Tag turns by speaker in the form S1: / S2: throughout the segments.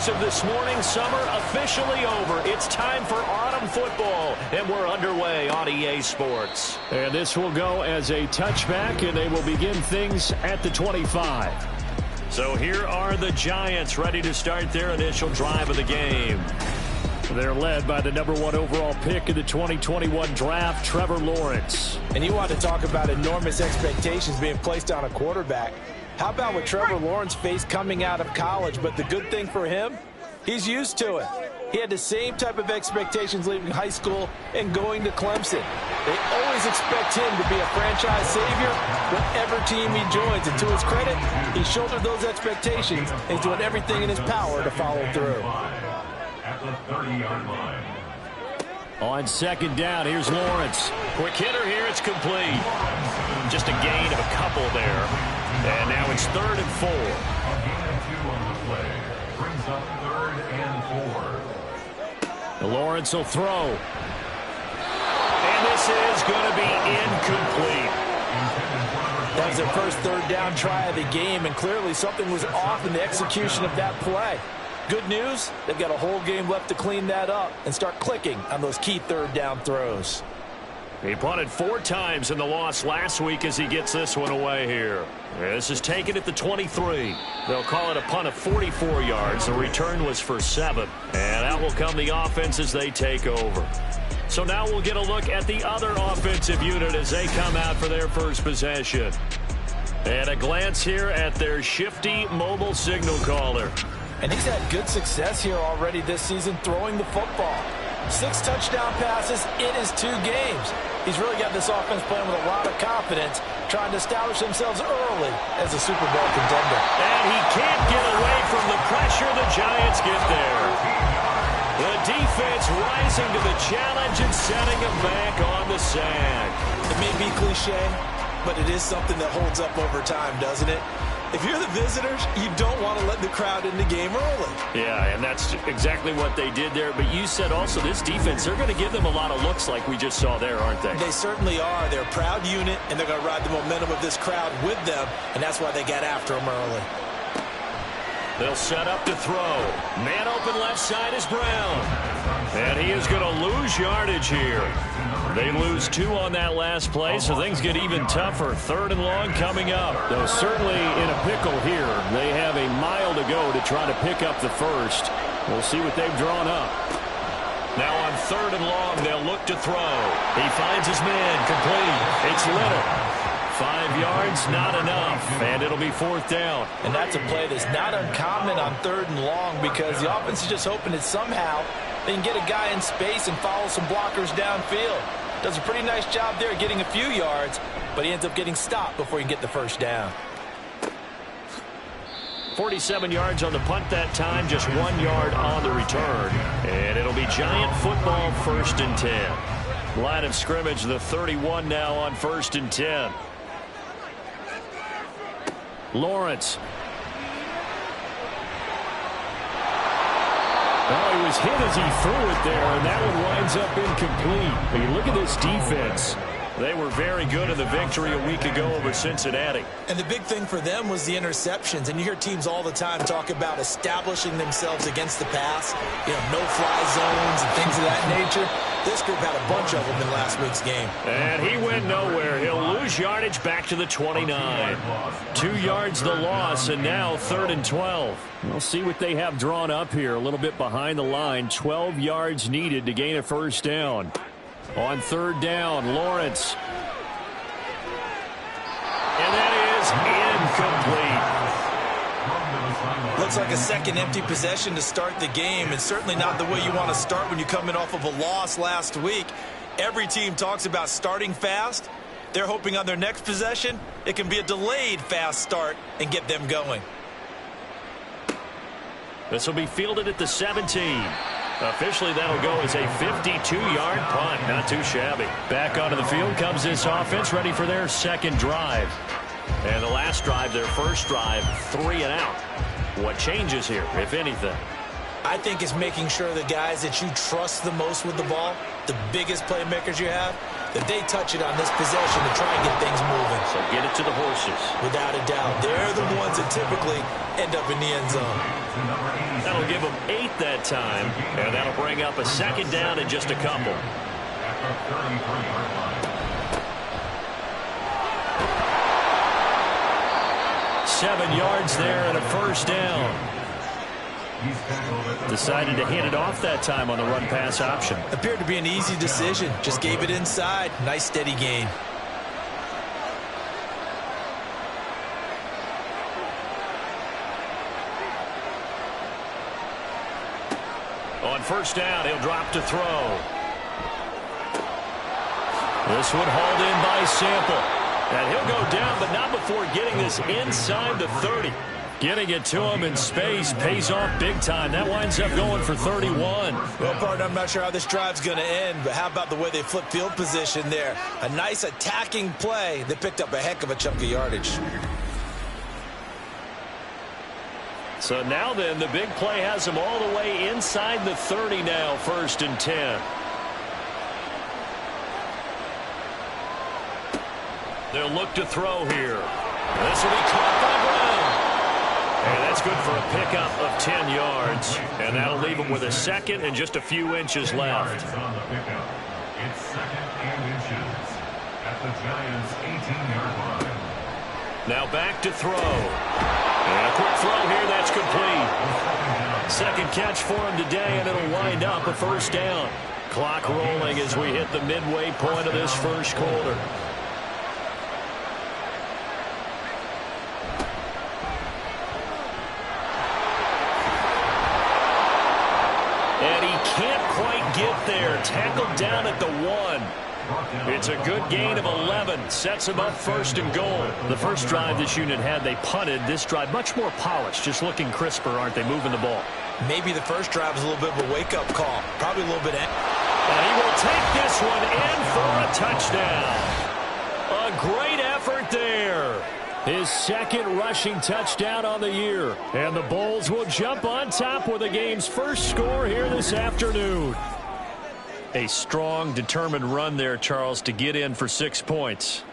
S1: as of this morning, summer officially over. It's time for autumn football, and we're underway on EA Sports.
S2: And this will go as a touchback, and they will begin things at the 25.
S1: So here are the Giants ready to start their initial drive of the game.
S2: They're led by the #1 overall pick in the 2021 draft, Trevor Lawrence.
S3: And you want to talk about enormous expectations being placed on a quarterback. How about what Trevor Lawrence faced coming out of college? But the good thing for him, he's used to it. He had the same type of expectations leaving high school and going to Clemson. They always expect him to be a franchise savior whatever team he joins. And to his credit, he shouldered those expectations and he's doing everything in his power to follow through.
S4: At the 30-yard line.
S2: On second down, here's Lawrence.
S1: Quick hitter here, it's complete. Just a gain of a couple there. And now it's 3rd and 4.
S4: A gain of 2 on the play. Brings up 3rd and 4.
S2: Lawrence will throw.
S1: And this is going to be incomplete.
S3: That was their first 3rd down try of the game, and clearly something was off in the execution of that play. Good news, they've got a whole game left to clean that up and start clicking on those key 3rd down throws.
S1: He punted 4 times in the loss last week as he gets this one away here. This is taken at the 23. They'll call it a punt of 44 yards. The return was for 7. And out will come the offense as they take over. So now we'll get a look at the other offensive unit as they come out for their first possession. And a glance here at their shifty mobile signal caller.
S3: And he's had good success here already this season throwing the football. 6 touchdown passes in his 2 games. He's really got this offense playing with a lot of confidence, trying to establish themselves early as a Super Bowl contender.
S1: And he can't get away from the pressure. The Giants get there. The defense rising to the challenge and setting him back on the sack.
S3: It may be cliche, but it is something that holds up over time, doesn't it? If you're the visitors, you don't want to let the crowd in the game early.
S1: Yeah, and that's exactly what they did there. But you said also this defense, they're going to give them a lot of looks like we just saw there, aren't they?
S3: They certainly are. They're a proud unit, and they're going to ride the momentum of this crowd with them, and that's why they got after them early.
S1: They'll set up to throw. Man open left side is Brown. And he is going to lose yardage here. They lose 2 on that last play, so things get even tougher. 3rd and long coming up.
S2: Though certainly in a pickle here. They have a mile to go to try to pick up the first. We'll see what they've drawn up.
S1: Now on 3rd and long, they'll look to throw. He finds his man, complete. It's Little. 5 yards, not enough, and it'll be 4th down.
S3: And that's a play that's not uncommon on 3rd and long because the offense is just hoping that somehow they can get a guy in space and follow some blockers downfield. Does a pretty nice job there getting a few yards, but he ends up getting stopped before he can get the first down.
S1: 47 yards on the punt that time, just 1 yard on the return. And it'll be Giant football, 1st and 10. Line of scrimmage, the 31 now on 1st and 10.
S2: Lawrence. Oh, he was hit as he threw it there, and that one winds up incomplete. But you look at this defense.
S1: They were very good in the victory a week ago over Cincinnati.
S3: And the big thing for them was the interceptions. And you hear teams all the time talk about establishing themselves against the pass. You know, no-fly zones and things of that nature. This group had a bunch of them in last week's game.
S1: And he went nowhere. He'll lose yardage back to the 29. 2 yards the loss, and now 3rd and 12.
S2: We'll see what they have drawn up here. A little bit behind the line. 12 yards needed to gain a first down. On 3rd down, Lawrence.
S1: And that is incomplete.
S3: Looks like a second empty possession to start the game, and certainly not the way you want to start when you're coming off of a loss last week. Every team talks about starting fast. They're hoping on their next possession, it can be a delayed fast start and get them going.
S1: This will be fielded at the 17. Officially, that'll go as a 52-yard punt. Not too shabby.
S2: Back onto the field comes this offense, ready for their second drive.
S1: And the last drive, their first drive, 3 and out. What changes here, if anything?
S3: I think it's making sure the guys that you trust the most with the ball, the biggest playmakers you have, that they touch it on this possession to try and get things moving.
S1: So get it to the horses.
S3: Without a doubt. They're the ones that typically end up in the end zone.
S1: That'll give them 8 that time, and that'll bring up a second down and just a couple. 7 yards there and a first down. Decided to hand it off that time on the run-pass option.
S3: Appeared to be an easy decision. Just gave it inside. Nice steady gain.
S1: On first down, he'll drop to throw. This one hauled in by Sample. And he'll go down, but not before getting this inside the 30. Getting it to him in space pays off big time. That winds up going for 31.
S3: Well, partner, I'm not sure how this drive's going to end, but how about the way they flip field position there? A nice attacking play. They picked up a heck of a chunk of yardage.
S1: So now then, the big play has them all the way inside the 30 now, 1st and 10. They'll look to throw here. This will be caught by Brown. And that's good for a pickup of 10 yards. And that'll leave them with a second and just a few inches left.
S4: It's 2nd and inches at the Giants' 18-yard line.
S1: Now back to throw. And a quick throw here, that's complete. Second catch for him today, and it'll wind up a first down. Clock rolling as we hit the midway point of this first quarter. Get there, tackled down at the 1. It's a good gain of 11. Sets him up 1st and goal. The first drive this unit had, they punted. This drive, much more polished, just looking crisper, aren't they, moving the ball?
S3: Maybe the first drive was a little bit of a wake-up call. Probably a little bit.
S1: And he will take this one in for a touchdown. A great effort there. His second rushing touchdown on the year. And the Bulls will jump on top with the game's first score here this afternoon. A strong, determined run there, Charles, to get in for 6 points.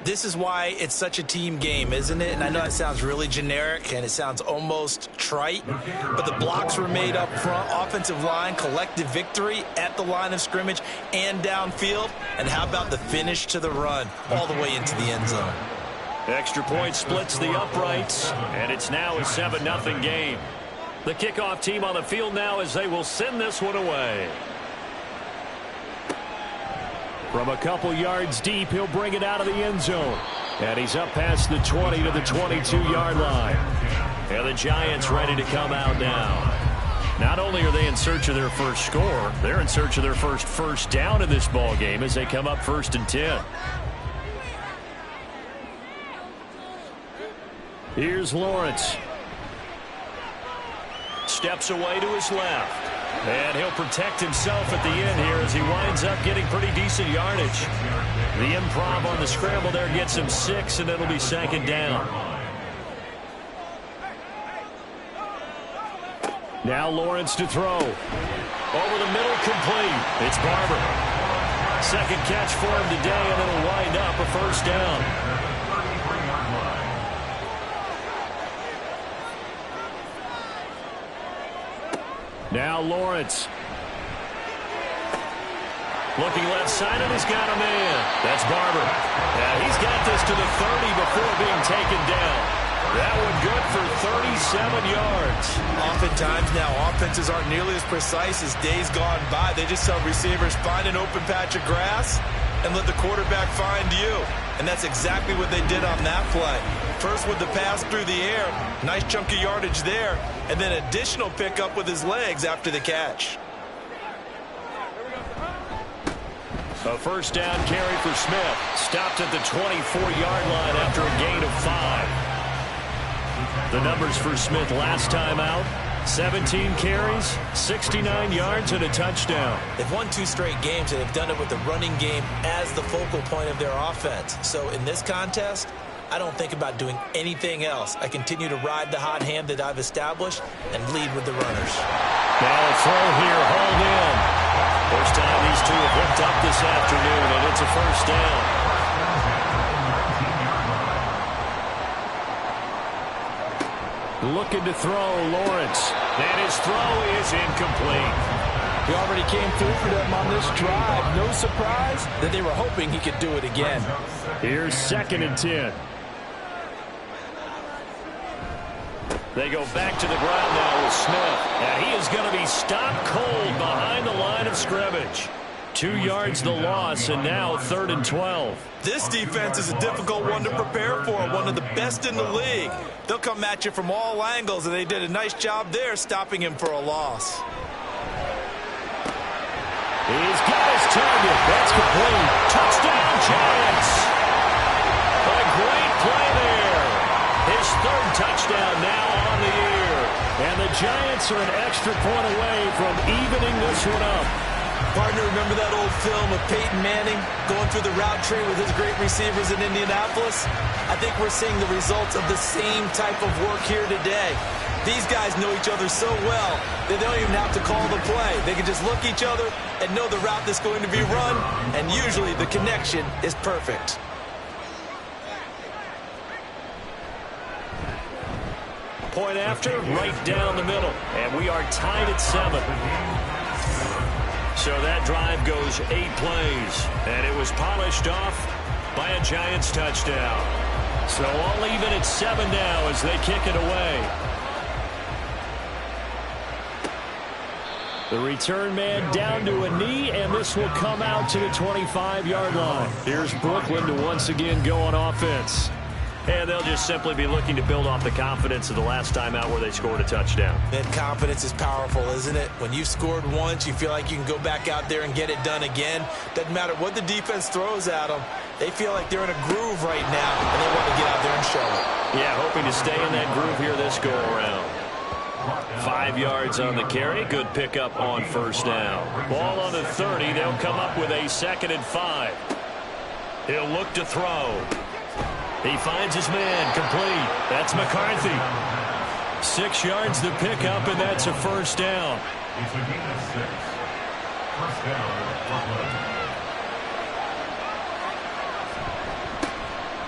S3: This is why it's such a team game, isn't it? And I know it sounds really generic and it sounds almost trite, but the blocks were made up front, offensive line, collective victory at the line of scrimmage and downfield. And how about the finish to the run all the way into the end zone?
S1: Extra point splits the uprights, and it's now a 7-0 game. The kickoff team on the field now as they will send this one away. From a couple yards deep, he'll bring it out of the end zone. And he's up past the 20 to the 22-yard line. And the Giants ready to come out now. Not only are they in search of their first score, they're in search of their first down in this ball game as they come up 1st and 10. Here's Lawrence. Steps away to his left. And he'll protect himself at the end here as he winds up getting pretty decent yardage. The improv on the scramble there gets him 6, and it'll be 2nd down. Now Lawrence to throw. Over the middle, complete. It's Barber. Second catch for him today, and it'll wind up a first down. Now Lawrence. Looking left side, and he's got a man. That's Barber. And he's got this to the 30 before being taken down. That one good for 37 yards.
S3: Oftentimes now, offenses aren't nearly as precise as days gone by. They just tell receivers, find an open patch of grass and let the quarterback find you. And that's exactly what they did on that play. First with the pass through the air, nice chunk of yardage there, and then additional pickup with his legs after the catch.
S1: A first down carry for Smith. Stopped at the 24-yard line after a gain of 5. The numbers for Smith last time out: 17 carries, 69 yards, and a touchdown.
S3: They've won 2 straight games, and they've done it with the running game as the focal point of their offense. So in this contest, I don't think about doing anything else. I continue to ride the hot hand that I've established and lead with the runners.
S1: Now a throw here, hauled in. First time these two have hooked up this afternoon, and it's a first down. Looking to throw, Lawrence. And his throw is incomplete.
S3: He already came through for them on this drive. No surprise that they were hoping he could do it again.
S2: Here's 2nd and 10.
S1: They go back to the ground now with Smith. And he is going to be stopped cold behind the line of scrimmage. 2 yards the loss, and now 3rd and 12.
S3: This defense is a difficult one to prepare for, one of the best in the league. They'll come at you from all angles, and they did a nice job there stopping him for a loss.
S1: He's got his target. That's complete. Touchdown, Giants. A great play there. His 3rd touchdown now on the year. And the Giants are an extra point away from evening this one up.
S3: Partner, remember that old film of Peyton Manning going through the route tree with his great receivers in Indianapolis? I think we're seeing the results of the same type of work here today. These guys know each other so well that they don't even have to call the play. They can just look each other and know the route that's going to be run, and usually the connection is perfect.
S1: Point after, right down the middle. And we are tied at 7. So that drive goes 8 plays, and it was polished off by a Giants touchdown. So all even at 7 now as they kick it away.
S2: The return man down to a knee, and this will come out to the 25-yard line. Here's Brooklyn to once again go on offense.
S1: And they'll just simply be looking to build off the confidence of the last time out where they scored a touchdown.
S3: That confidence is powerful, isn't it? When you've scored once, you feel like you can go back out there and get it done again. Doesn't matter what the defense throws at them. They feel like they're in a groove right now, and they want to get out there and show it.
S1: Yeah, hoping to stay in that groove here this go-around. 5 yards on the carry. Good pickup on 1st down. Ball on the 30. They'll come up with a 2nd and 5. He'll look to throw. He finds his man, complete. That's McCarthy. 6 yards the pickup, and that's a 1st down.
S4: It's a gain of 6. 1st down, Brooklyn.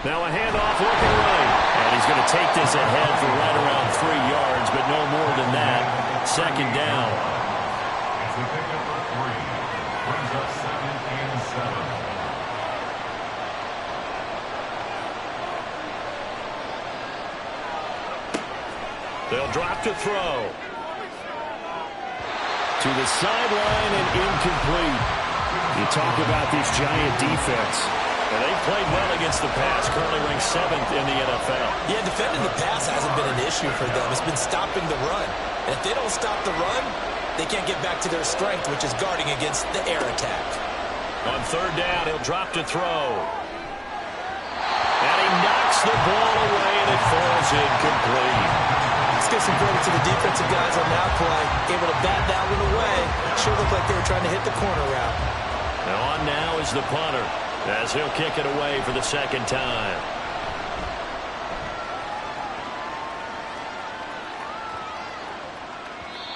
S1: Now a handoff looking right. And he's going to take this ahead for right around 3 yards, but no more than that. 2nd down.
S4: It's a pickup of 3. Brings up 2nd and 7.
S1: They'll drop to throw.
S2: To the sideline and incomplete. You talk about this Giant defense.
S1: And they've played well against the pass, currently ranked 7th in the NFL.
S3: Yeah, defending the pass hasn't been an issue for them. It's been stopping the run. And if they don't stop the run, they can't get back to their strength, which is guarding against the air attack.
S1: On 3rd down, he'll drop to throw. And he knocks the ball away, and it falls incomplete.
S3: Let's give some credit to the defensive guys on that play. Able to bat that one away. Sure looked like they were trying to hit the corner route.
S1: Now on now is the punter, as he'll kick it away for the 2nd time.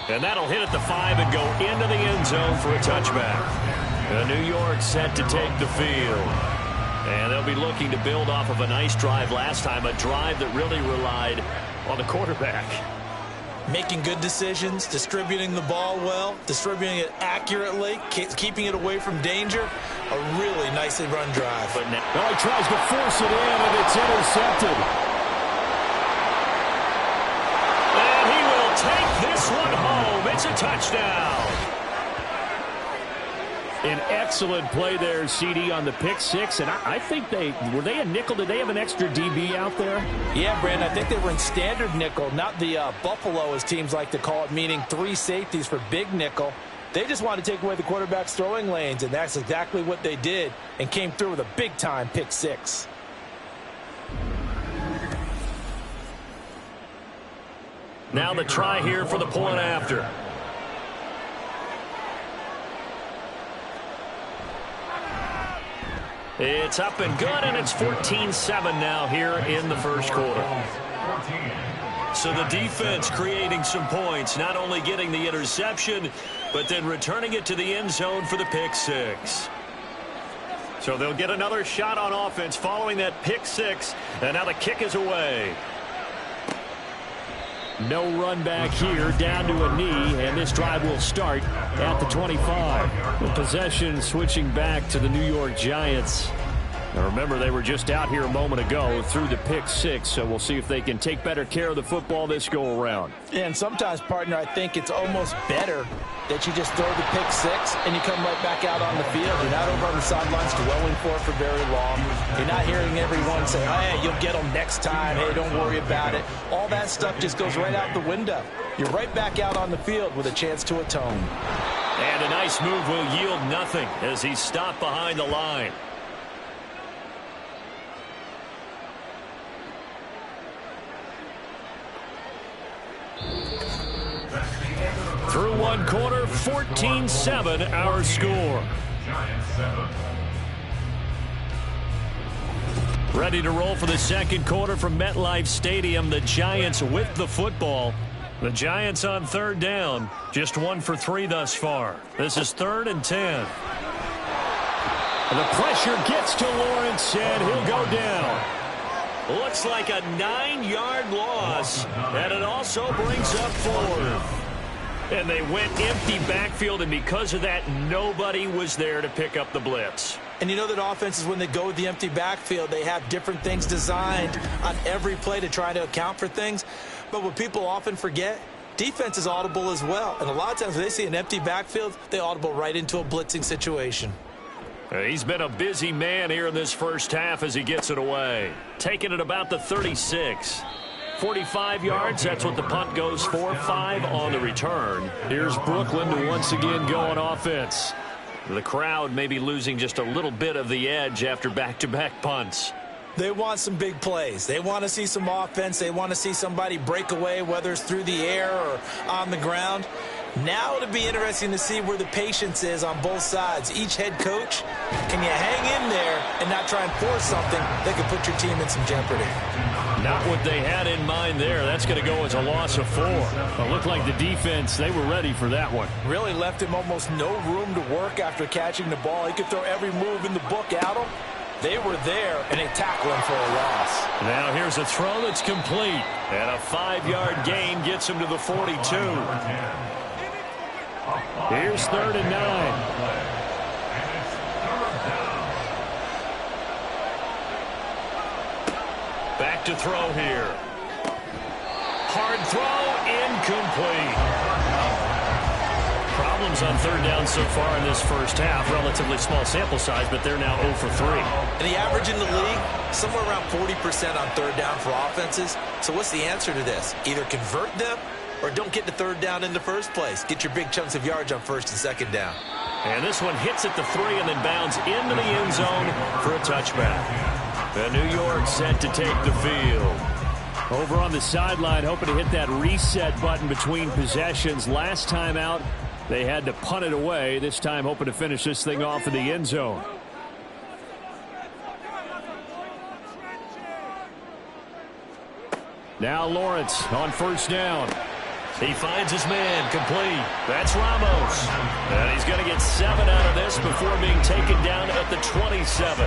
S1: And that'll hit at the 5 and go into the end zone for a touchback. New York set to take the field. And they'll be looking to build off of a nice drive last time, a drive that really relied on the quarterback.
S3: Making good decisions, distributing the ball well, distributing it accurately, keeping it away from danger. A really nicely run drive.
S2: But now he tries to force it in, and it's intercepted.
S1: And he will take this one home. It's a touchdown.
S2: An excellent play there, CD, on the pick 6. And I think were they a nickel? Did they have an extra DB out there?
S3: Yeah, Brandon, I think they were in standard nickel, not the Buffalo, as teams like to call it, meaning 3 safeties for big nickel. They just wanted to take away the quarterback's throwing lanes, and that's exactly what they did, and came through with a big-time pick 6.
S1: Now the try here for the point after. It's up and good, and it's 14-7 now here in the first quarter.
S4: 14.
S1: So the defense creating some points, not only getting the interception, but then returning it to the end zone for the pick six. So they'll get another shot on offense following that pick six, and now the kick is away.
S2: No run back here, down to a knee, and this drive will start at the 25. The possession switching back to the New York Giants. Now remember, they were just out here a moment ago through the pick six, so we'll see if they can take better care of the football this go-around.
S3: And sometimes, partner, I think it's almost better that you just throw the pick six and you come right back out on the field. You're not over on the sidelines dwelling for it for very long. You're not hearing everyone say, hey, you'll get them next time. Hey, don't worry about it. All that stuff just goes right out the window. You're right back out on the field with a chance to atone.
S1: And a nice move will yield nothing as he's stopped behind the line. Through one quarter, 14-7 our score. Ready to roll for the second quarter from MetLife Stadium. The Giants with the football. The Giants on third down. Just 1 for 3 thus far. This is 3rd and 10.
S2: The pressure gets to Lawrence, and he'll go down.
S1: Looks like a 9-yard loss, and it also brings up 4th. And they went empty backfield, and because of that, nobody was there to pick up the blitz.
S3: And you know that offenses, when they go with the empty backfield, they have different things designed on every play to try to account for things. But what people often forget, defense is audible as well. And a lot of times when they see an empty backfield, they audible right into a blitzing situation.
S1: He's been a busy man here in this first half as he gets it away. Taking it about the 36. 45 yards, that's what the punt goes for. 5 on the return.
S2: Here's Brooklyn to once again go on offense.
S1: The crowd may be losing just a little bit of the edge after back-to-back punts.
S3: They want some big plays. They want to see some offense. They want to see somebody break away, whether it's through the air or on the ground. Now it'll be interesting to see where the patience is on both sides. Each head coach, can you hang in there and not try and force something that could put your team in some jeopardy?
S1: Not what they had in mind there. That's going to go as a loss of 4.
S2: It looked like the defense, they were ready for that one.
S3: Really left him almost no room to work after catching the ball. He could throw every move in the book at him. They were there, and they tackled him for a loss.
S1: Now here's a throw that's complete. And a 5-yard gain gets him to the 42.
S2: Here's 3rd and 9.
S1: Back to throw here. Hard throw, incomplete. Problems on 3rd down so far in this first half. Relatively small sample size, but they're now 0 for 3.
S3: And the average in the league, somewhere around 40% on 3rd down for offenses. So what's the answer to this? Either convert them or don't get to 3rd down in the first place. Get your big chunks of yards on 1st and 2nd down.
S1: And this one hits at the 3 and then bounds into the end zone for a touchback. And New York set to take the field.
S2: Over on the sideline, hoping to hit that reset button between possessions. Last time out, they had to punt it away. This time hoping to finish this thing off in the end zone. Now Lawrence on 1st down.
S1: He finds his man, complete. That's Ramos. And he's going to get 7 out of this before being taken down at the 27.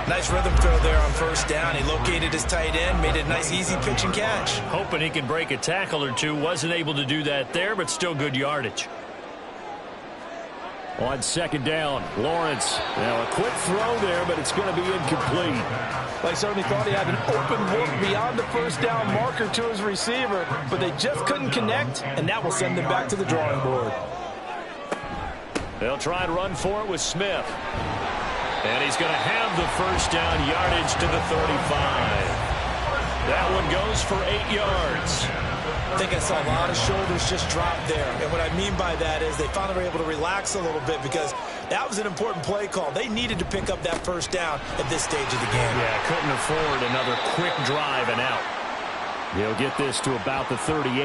S3: Nice rhythm throw there on 1st down. He located his tight end, made it a nice, easy pitch and catch.
S1: Hoping he can break a tackle or two. Wasn't able to do that there, but still good yardage.
S2: On 2nd down, Lawrence. Now a quick throw there, but it's going to be incomplete.
S3: They certainly thought he had an open look beyond the 1st down marker to his receiver, but they just couldn't connect, and that will send them back to the drawing board.
S1: They'll try and run for it with Smith. And he's going to have the 1st down yardage to the 35. That one goes for 8 yards.
S3: I think I saw a lot of shoulders just drop there. And what I mean by that is they finally were able to relax a little bit because that was an important play call. They needed to pick up that 1st down at this stage of the game.
S1: Yeah, couldn't afford another quick drive and out.
S2: He'll get this to about the 38.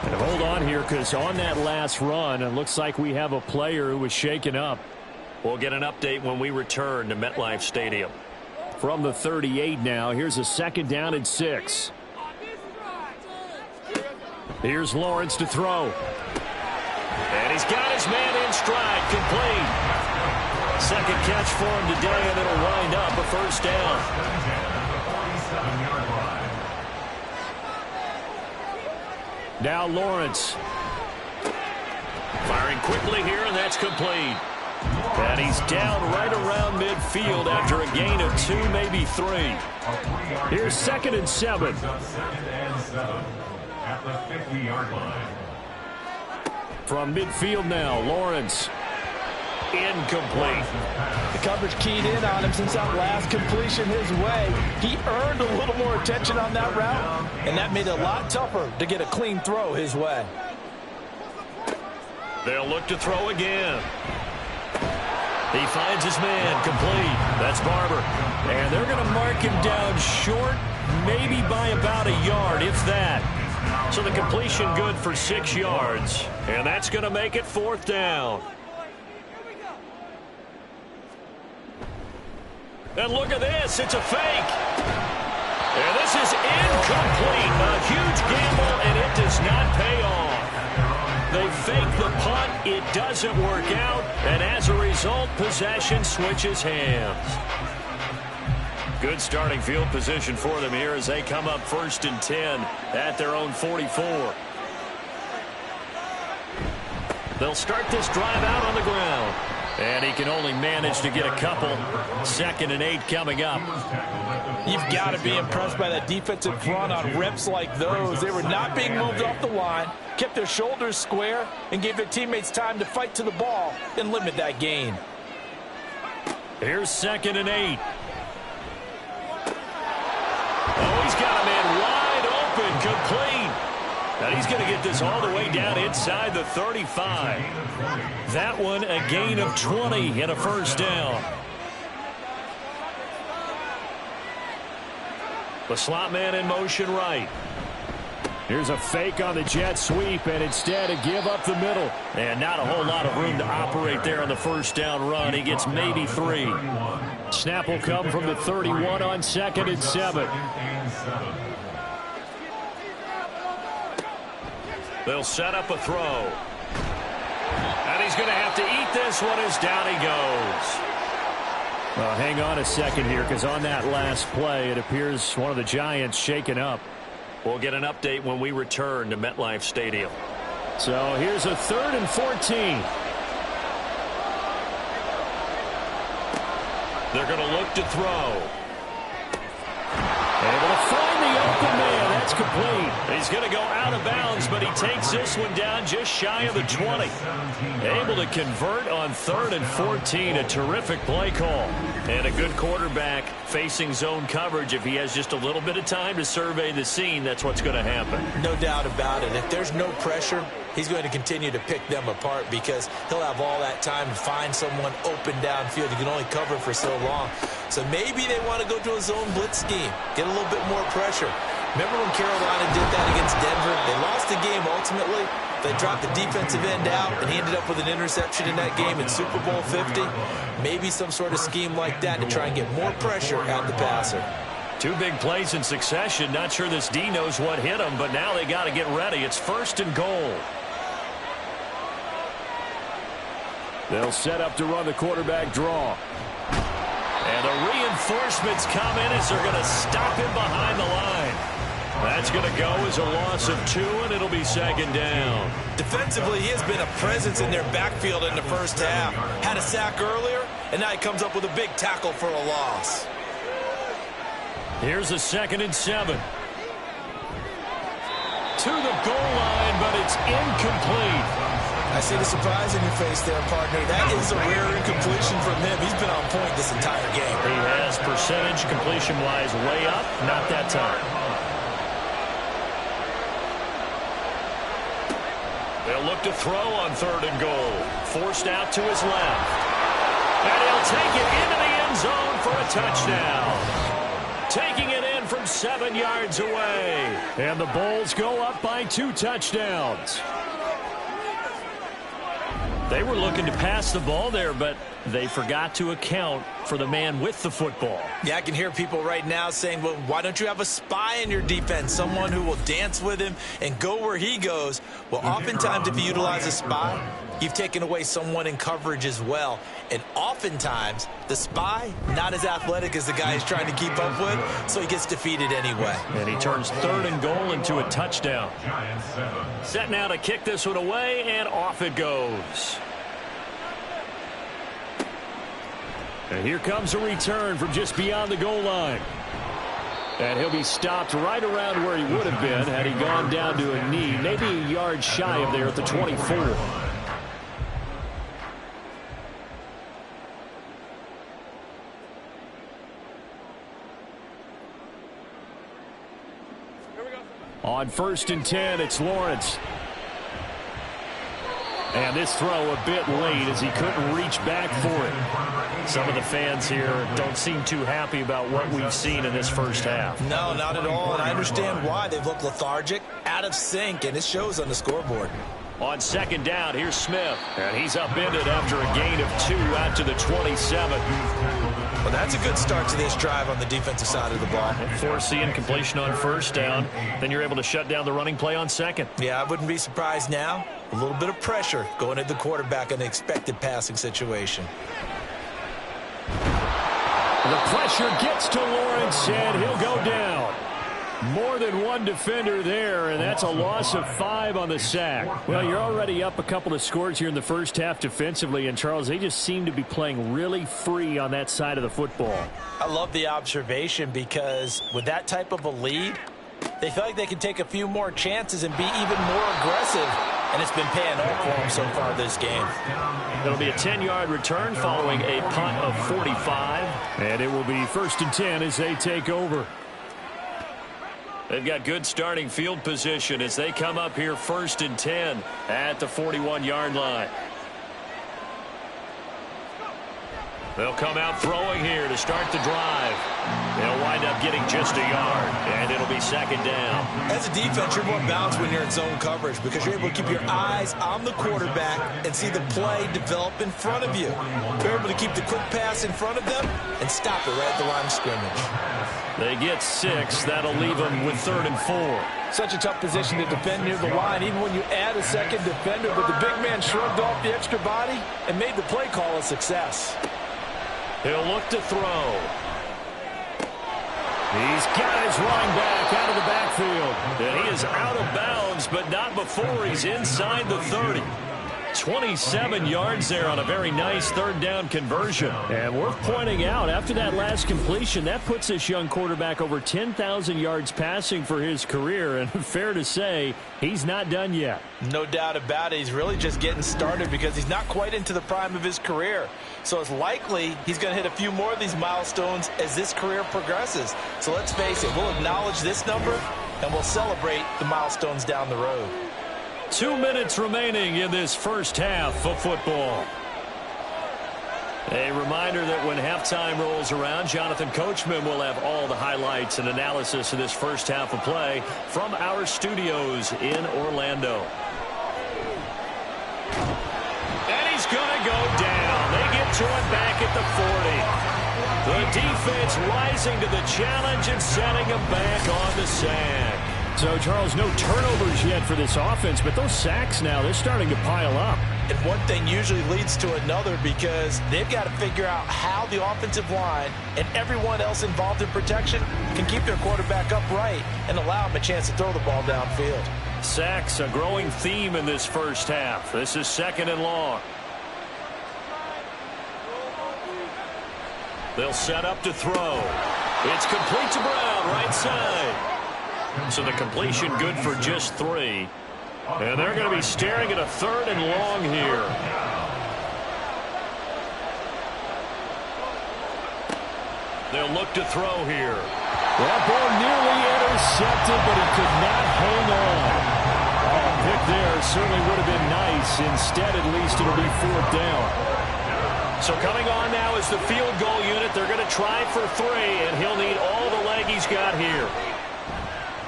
S2: And hold on here because on that last run, it looks like we have a player who was shaken up.
S1: We'll get an update when we return to MetLife Stadium.
S2: From the 38 now, here's a 2nd down and 6. Here's Lawrence to throw.
S1: And he's got his man in stride, complete. Second catch for him today, and it'll wind up a first down.
S2: Now Lawrence.
S1: Firing quickly here, and that's complete. And he's down right around midfield after a gain of 2, maybe 3.
S2: Here's 2nd and 7.
S4: At the 50-yard line.
S2: From midfield now, Lawrence.
S1: Incomplete.
S3: The coverage keyed in on him since that last completion his way. He earned a little more attention on that route, and that made it a lot tougher to get a clean throw his way.
S1: They'll look to throw again. He finds his man, complete. That's Barber.
S2: And they're going to mark him down short, maybe by about a yard, if that.
S1: So the completion good for 6 yards. And that's going to make it 4th down. And look at this. It's a fake. And this is incomplete. A huge gamble, and it does not pay off. They fake the punt. It doesn't work out. And as a result, possession switches hands. Good starting field position for them here as they come up 1st and 10 at their own 44. They'll start this drive out on the ground. And he can only manage to get a couple. 2nd and 8 coming up.
S3: You've got to be impressed by that defensive front on reps like those. They were not being moved off the line, kept their shoulders square, and gave their teammates time to fight to the ball and limit that gain.
S2: Here's 2nd and 8.
S1: Oh, he's got a man wide open, complete. And he's going to get this all the way down inside the 35. That one a gain of 20 and a first down. The slot man in motion right.
S2: Here's a fake on the jet sweep, and instead a give up the middle.
S1: And not a whole lot of room to operate there on the first down run. He gets maybe 3.
S2: Snap will come from the 31 on 2nd and 7.
S1: They'll set up a throw. And he's going to have to eat this one as down he goes.
S2: Well, hang on a second here, because on that last play, it appears one of the Giants shaken up.
S1: We'll get an update when we return to MetLife Stadium.
S2: So here's a 3rd and 14.
S1: They're going to look to throw.
S2: Able to find the open man. That's complete.
S1: He's going to go out of bounds, but he takes this one down just shy of the 20. Able to convert on 3rd and 14. A terrific play call. And a good quarterback facing zone coverage. If he has just a little bit of time to survey the scene, that's what's going to happen.
S3: No doubt about it. If there's no pressure, he's going to continue to pick them apart because he'll have all that time to find someone open downfield. He can only cover for so long. So maybe they want to go to a zone blitz scheme, get a little bit more pressure. Remember when Carolina did that against Denver? They lost the game ultimately. They dropped the defensive end out, and he ended up with an interception in that game in Super Bowl 50. Maybe some sort of scheme like that to try and get more pressure at the passer.
S1: 2 big plays in succession. Not sure this D knows what hit him, but now they got to get ready. It's 1st and goal.
S2: They'll set up to run the quarterback draw.
S1: And the reinforcements come in as they're going to stop him behind the line. That's going to go as a loss of 2, and it'll be 2nd down.
S3: Defensively, he has been a presence in their backfield in the first half. Had a sack earlier, and now he comes up with a big tackle for a loss.
S1: Here's a 2nd and 7. To the goal line, but it's incomplete.
S3: I see the surprise in your face there, partner. That is a rare incompletion from him. He's been on point this entire game.
S1: He has percentage completion-wise way up, not that time. They'll look to throw on 3rd and goal. Forced out to his left. And he'll take it into the end zone for a touchdown. Taking it in from 7 yards away.
S2: And the Bulls go up by 2 touchdowns. They were looking to pass the ball there, but they forgot to account for the man with the football.
S3: Yeah, I can hear people right now saying, well, why don't you have a spy in your defense, someone who will dance with him and go where he goes? Well, oftentimes if you utilize a spy, you've taken away someone in coverage as well. And oftentimes, the spy, not as athletic as the guy he's trying to keep up with, so he gets defeated anyway.
S2: And he turns 3rd and goal into a touchdown. Set now to kick this one away, and off it goes. And here comes a return from just beyond the goal line. And he'll be stopped right around where he would have been had he gone down to a knee, maybe a yard shy of there at the 24. On 1st and 10, it's Lawrence. And this throw a bit late as he couldn't reach back for it. Some of the fans here don't seem too happy about what we've seen in this first half.
S3: No, not at all, and I understand why. They've looked lethargic, out of sync, and it shows on the scoreboard.
S2: On 2nd down, here's Smith. And he's upended after a gain of 2 out to the 27.
S3: Well, that's a good start to this drive on the defensive side of the ball.
S2: Force the incompletion on 1st down. Then you're able to shut down the running play on 2nd.
S3: Yeah, I wouldn't be surprised now. A little bit of pressure going at the quarterback in an expected passing situation.
S2: The pressure gets to Lawrence, and he'll go down. More than one defender there, and that's a loss of 5 on the sack. Well, you're already up a couple of scores here in the first half defensively, and Charles, they just seem to be playing really free on that side of the football.
S3: I love the observation because with that type of a lead, they feel like they can take a few more chances and be even more aggressive, and it's been paying off for them so far this game.
S2: It'll be a 10-yard return following a punt of 45, and it will be 1st and 10 as they take over. They've got good starting field position as they come up here 1st and 10 at the 41-yard line. They'll come out throwing here to start the drive. They'll wind up getting just a yard, and it'll be 2nd down.
S3: As a defense, you're more balanced when you're in zone coverage because you're able to keep your eyes on the quarterback and see the play develop in front of you. You're able to keep the quick pass in front of them and stop it right at the line of scrimmage.
S2: They get 6. That'll leave them with 3rd and 4.
S3: Such a tough position to defend near the line, even when you add a second defender, but the big man shrugged off the extra body and made the play call a success.
S2: He'll look to throw. He's got his running back out of the backfield. And he is out of bounds, but not before he's inside the 30. 27 yards there on a very nice 3rd down conversion. And worth pointing out, after that last completion, that puts this young quarterback over 10,000 yards passing for his career. And fair to say, he's not done yet.
S3: No doubt about it. He's really just getting started because he's not quite into the prime of his career. So it's likely he's going to hit a few more of these milestones as this career progresses. So let's face it, we'll acknowledge this number and we'll celebrate the milestones down the road.
S2: 2 minutes remaining in this first half of football. A reminder that when halftime rolls around, Jonathan Coachman will have all the highlights and analysis of this first half of play from our studios in Orlando. And he's going to go down. They get to him back at the 40. The defense rising to the challenge and setting him back on the sack. So, Charles, no turnovers yet for this offense, but those sacks now, they're starting to pile up.
S3: And one thing usually leads to another because they've got to figure out how the offensive line and everyone else involved in protection can keep their quarterback upright and allow him a chance to throw the ball downfield.
S2: Sacks, a growing theme in this first half. This is 2nd and long. They'll set up to throw. It's complete to Brown, right side. So the completion good for just 3. And they're going to be staring at a 3rd and long here. They'll look to throw here. That ball nearly intercepted, but he could not hang on. Oh, a pick there certainly would have been nice. Instead, at least it'll be 4th down. So coming on now is the field goal unit. They're going to try for 3, and he'll need all the leg he's got here.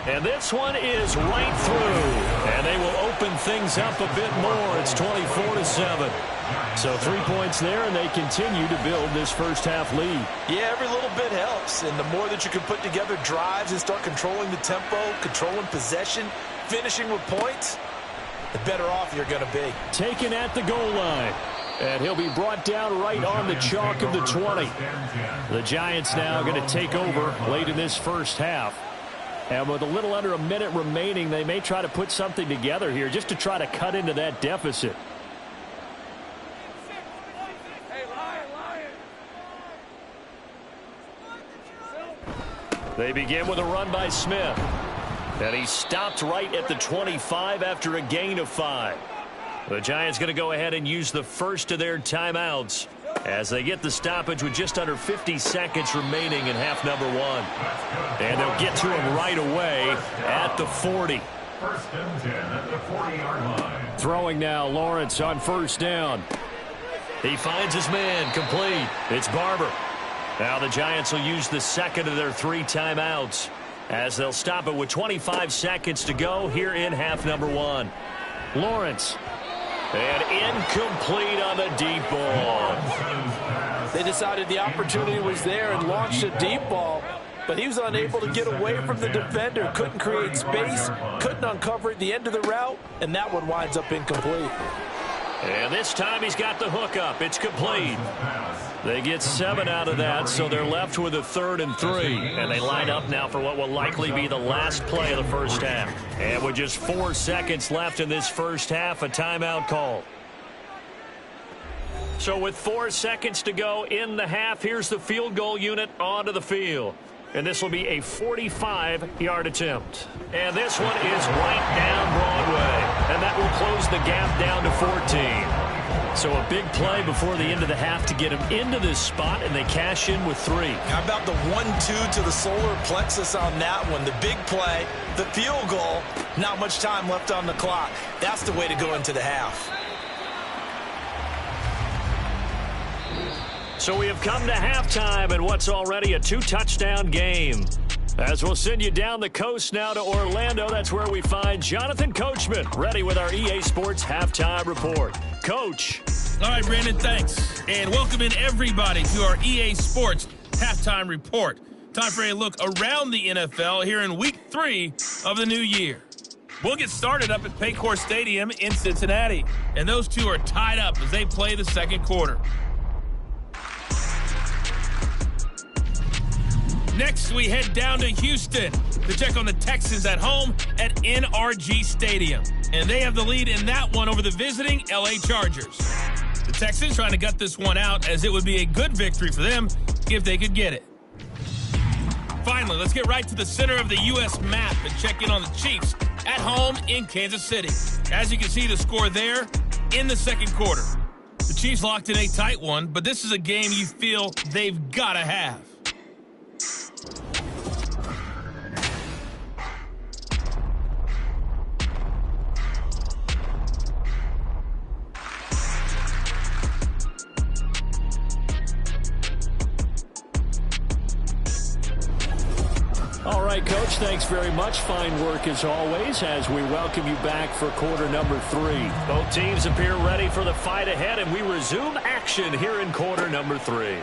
S2: And this one is right through. And they will open things up a bit more. It's 24-7. So 3 points there, and they continue to build this first half lead.
S3: Yeah, every little bit helps. And the more that you can put together drives and start controlling the tempo, controlling possession, finishing with points, the better off you're going to be.
S2: Taken at the goal line. And he'll be brought down right on the chalk of the 20. The Giants now going to take over late in this first half. And with a little under a minute remaining, they may try to put something together here just to try to cut into that deficit. They begin with a run by Smith. And he stopped right at the 25 after a gain of 5. The Giants going to go ahead and use the first of their timeouts as they get the stoppage with just under 50 seconds remaining in half number 1. And they'll get to him right away at the 40.
S4: First and 10 at the 40-yard line.
S2: Throwing now, Lawrence on first down. He finds his man, complete. It's Barber. Now the Giants will use the second of their 3 timeouts as they'll stop it with 25 seconds to go here in half number 1. Lawrence. And incomplete on the deep ball.
S3: They decided the opportunity was there and launched a deep ball, but he was unable to get away from the defender, couldn't create space, couldn't uncover at the end of the route, and that one winds up incomplete.
S2: And this time he's got the hook up. It's complete. They get 7 out of that, so they're left with a 3rd and 3. And they line up now for what will likely be the last play of the first half. And with just 4 seconds left in this first half, a timeout call. So with 4 seconds to go in the half, here's the field goal unit onto the field. And this will be a 45-yard attempt. And this one is right down Broadway. And that will close the gap down to 14. So a big play before the end of the half to get him into this spot, and they cash in with 3.
S3: How about the 1-2 to the solar plexus on that one? The big play, the field goal, not much time left on the clock. That's the way to go into the half.
S2: So we have come to halftime in what's already a 2-touchdown game. As we'll send you down the coast now to Orlando, that's where we find Jonathan Coachman, ready with our EA Sports Halftime Report. Coach.
S5: All right, Brandon, thanks. And welcome in everybody to our EA Sports Halftime Report. Time for a look around the NFL here in Week 3 of the new year. We'll get started up at Paycor Stadium in Cincinnati. And those two are tied up as they play the second quarter. Next, we head down to Houston to check on the Texans at home at NRG Stadium. And they have the lead in that one over the visiting LA Chargers. The Texans trying to gut this one out as it would be a good victory for them if they could get it. Finally, let's get right to the center of the U.S. map and check in on the Chiefs at home in Kansas City. As you can see, the score there in the second quarter. The Chiefs locked in a tight one, but this is a game you feel they've got to have.
S2: All right, Coach, thanks very much. Fine work as always as we welcome you back for quarter number 3. Both teams appear ready for the fight ahead, and we resume action here in quarter number 3.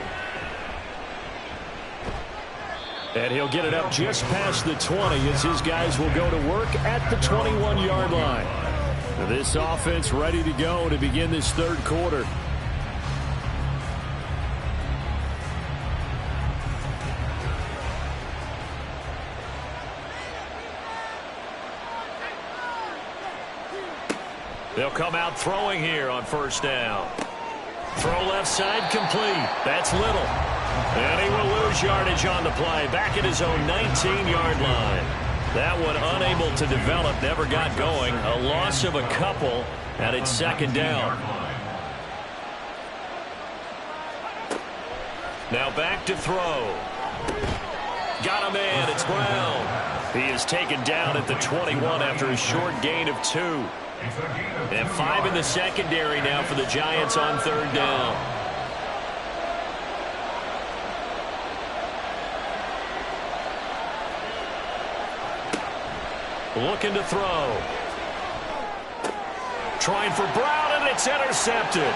S2: And he'll get it up just past the 20 as his guys will go to work at the 21-yard line. This offense ready to go to begin this third quarter. They'll come out throwing here on first down. Throw left side complete. That's Little. And he will lose yardage on the play. Back at his own 19-yard line. That one unable to develop, never got going. A loss of a couple, and it's second down. Now back to throw. Got a man, it's Brown. He is taken down at the 21 after a short gain of 2. And 5 in the secondary now for the Giants on third down.
S1: looking to throw. Trying for Brown, and it's intercepted.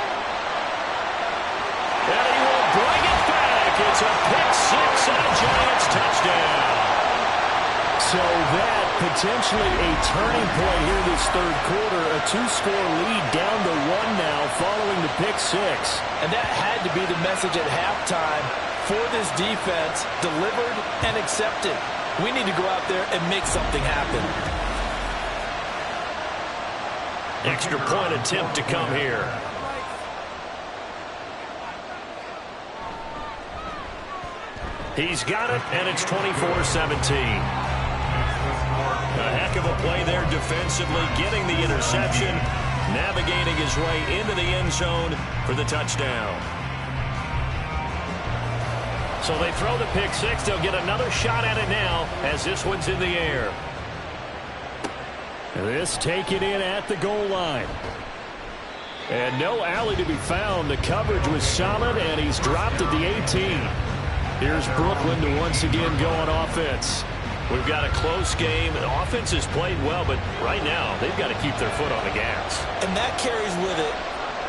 S1: And he will bring it back. It's a pick-6 and a Giants touchdown.
S2: So that potentially a turning point here this third quarter. A 2-score lead down to 1 now following the pick-6.
S3: And that had to be the message at halftime for this defense, delivered and accepted. We need to go out there and make something happen.
S1: Extra point attempt to come here. He's got it, and it's 24-17. A heck of a play there defensively, getting the interception, navigating his way into the end zone for the touchdown. So they throw the pick-6. They'll get another shot at it now as this one's in the air.
S2: This taken in at the goal line. And no alley to be found. The coverage was solid, and he's dropped at the 18. Here's Brooklyn to once again go on offense.
S1: We've got a close game. The offense has played well, but right now they've got to keep their foot on the gas.
S3: And that carries with it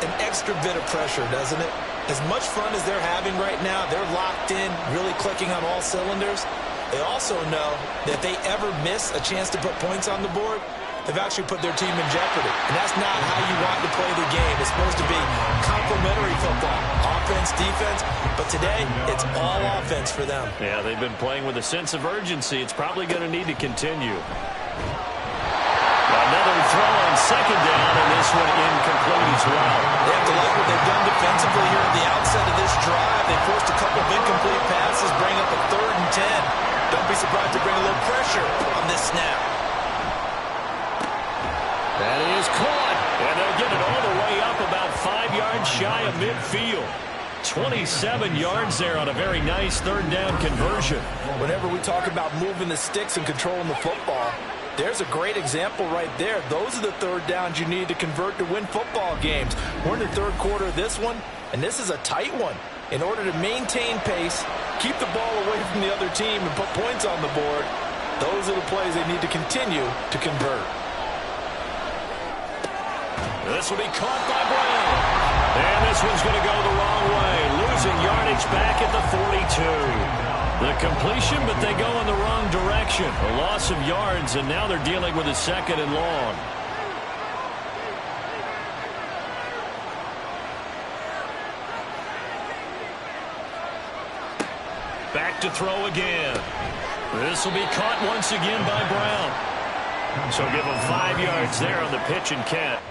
S3: an extra bit of pressure, doesn't it? As much fun as they're having right now, they're locked in, really clicking on all cylinders. They also know that if they ever miss a chance to put points on the board, they've actually put their team in jeopardy. And that's not how you want to play the game. It's supposed to be complementary football, offense, defense. But today, it's all offense for them.
S1: Yeah, they've been playing with a sense of urgency. It's probably going to need to continue. Another throw on second down, and this one incomplete as well.
S3: They have to like what they've done defensively here at the outset of this drive. They forced a couple of incomplete passes, bring up a 3rd and 10. Don't be surprised to bring a little pressure on this snap.
S2: That is caught.
S1: And they'll get it all the way up about 5 yards shy of midfield. 27 yards there on a very nice 3rd down conversion.
S3: Whenever we talk about moving the sticks and controlling the football, there's a great example right there. Those are the 3rd downs you need to convert to win football games. We're in the 3rd quarter of this one, and this is a tight one. In order to maintain pace, keep the ball away from the other team, and put points on the board, those are the plays they need to continue to convert.
S1: This will be caught by Brown. And this one's going to go the wrong way. Losing yardage back at the 42. The completion, but they go in the wrong direction. A loss of yards, and now they're dealing with a 2nd and long. Back to throw again. This will be caught once again by Brown. So give him 5 yards there on the pitch and catch.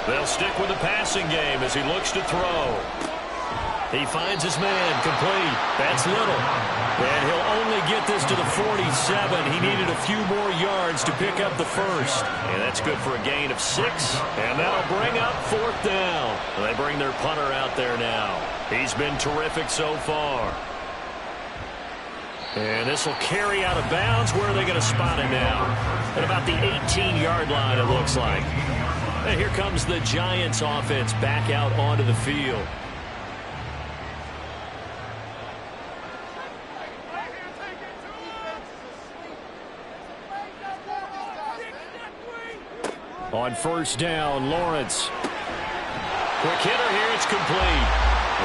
S1: They'll stick with the passing game as he looks to throw. He finds his man complete. That's Little. And he'll only get this to the 47. He needed a few more yards to pick up the first. And that's good for a gain of 6. And that'll bring up 4th down. And they bring their punter out there now. He's been terrific so far. And this will carry out of bounds. Where are they going to spot him now? At about the 18-yard line, it looks like. And here comes the Giants offense back out onto the field.
S2: On 1st down, Lawrence.
S1: Quick hitter here, it's complete.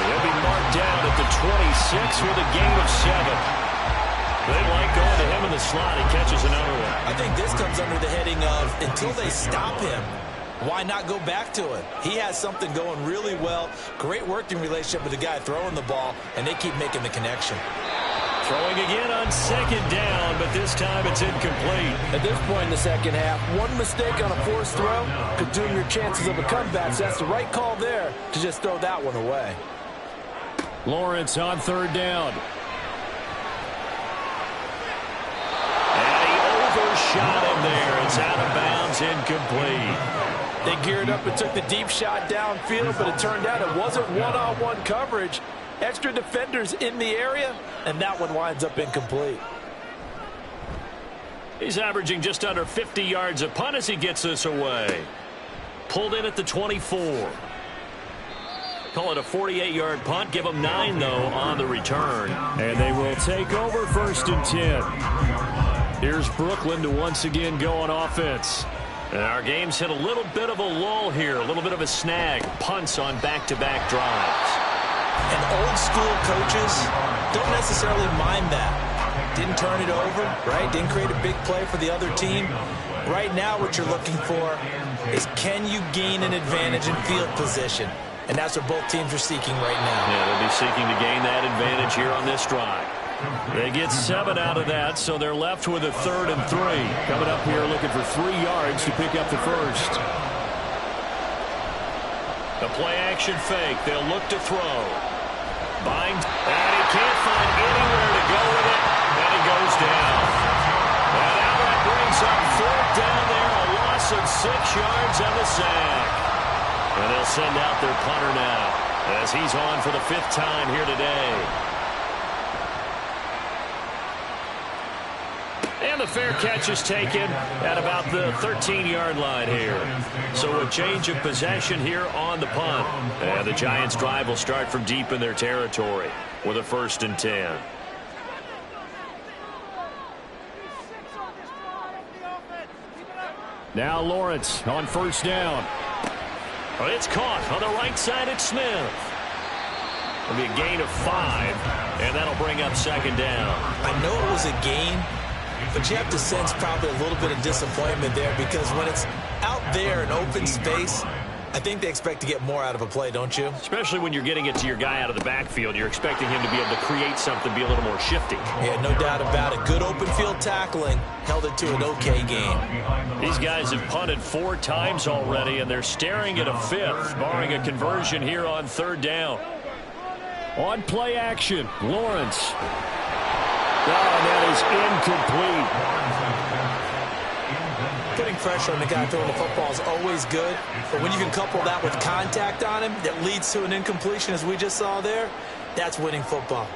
S1: He'll be marked down at the 26 with a gain of 7. They like going to him in the slot. He catches another one.
S3: I think this comes under the heading of until they stop him, why not go back to it? He has something going really well. Great working relationship with the guy throwing the ball, and they keep making the connection.
S2: Throwing again on second down, but this time it's incomplete.
S3: At this point in the second half, one mistake on a forced throw could doom your chances of a comeback. So that's the right call there to just throw that one away.
S2: Lawrence on third down.
S1: And he overshot him there. It's out of bounds, incomplete.
S3: They geared up and took the deep shot downfield, but it turned out it wasn't one-on-one coverage. Extra defenders in the area, and that one winds up incomplete.
S1: He's averaging just under 50 yards a punt as he gets this away. Pulled in at the 24. Call it a 48-yard punt. Give him 9, though, on the return.
S2: And they will take over 1st and 10. Here's Brooklyn to once again go on offense.
S1: And our game's hit a little bit of a lull here, a little bit of a snag. Punts on back-to-back drives.
S3: And old school coaches don't necessarily mind that. Didn't turn it over, right? Didn't create a big play for the other team. Right now what you're looking for is, can you gain an advantage in field position? And that's what both teams are seeking right now.
S1: Yeah, they'll be seeking to gain that advantage here on this drive.
S2: They get 7 out of that, so they're left with a 3rd and 3. Coming up here looking for 3 yards to pick up the first.
S1: The play-action fake. They'll look to throw. Bind, and he can't find anywhere to go with it, and he goes down. And now that brings up 4th down there, a loss of 6 yards on the sack. And they'll send out their punter now, as he's on for the 5th time here today. And the fair catch is taken at about the 13-yard line here. So a change of possession here on the punt. And the Giants' drive will start from deep in their territory with a 1st and 10.
S2: Now Lawrence on 1st down.
S1: Well, it's caught on the right side at Smith. It'll be a gain of 5, and that'll bring up 2nd down.
S3: I know it was a gain, but you have to sense probably a little bit of disappointment there, because when it's out there in open space, I think they expect to get more out of a play, don't you?
S1: Especially when you're getting it to your guy out of the backfield. You're expecting him to be able to create something, be a little more shifty.
S3: Yeah, no doubt about it. Good open field tackling. Held it to an okay game.
S1: These guys have punted 4 times already, and they're staring at a 5th, barring a conversion here on 3rd down.
S2: On play action, Lawrence. Oh, that is incomplete.
S3: Putting pressure on the guy throwing the football is always good, but when you can couple that with contact on him that leads to an incompletion, as we just saw there, that's winning football.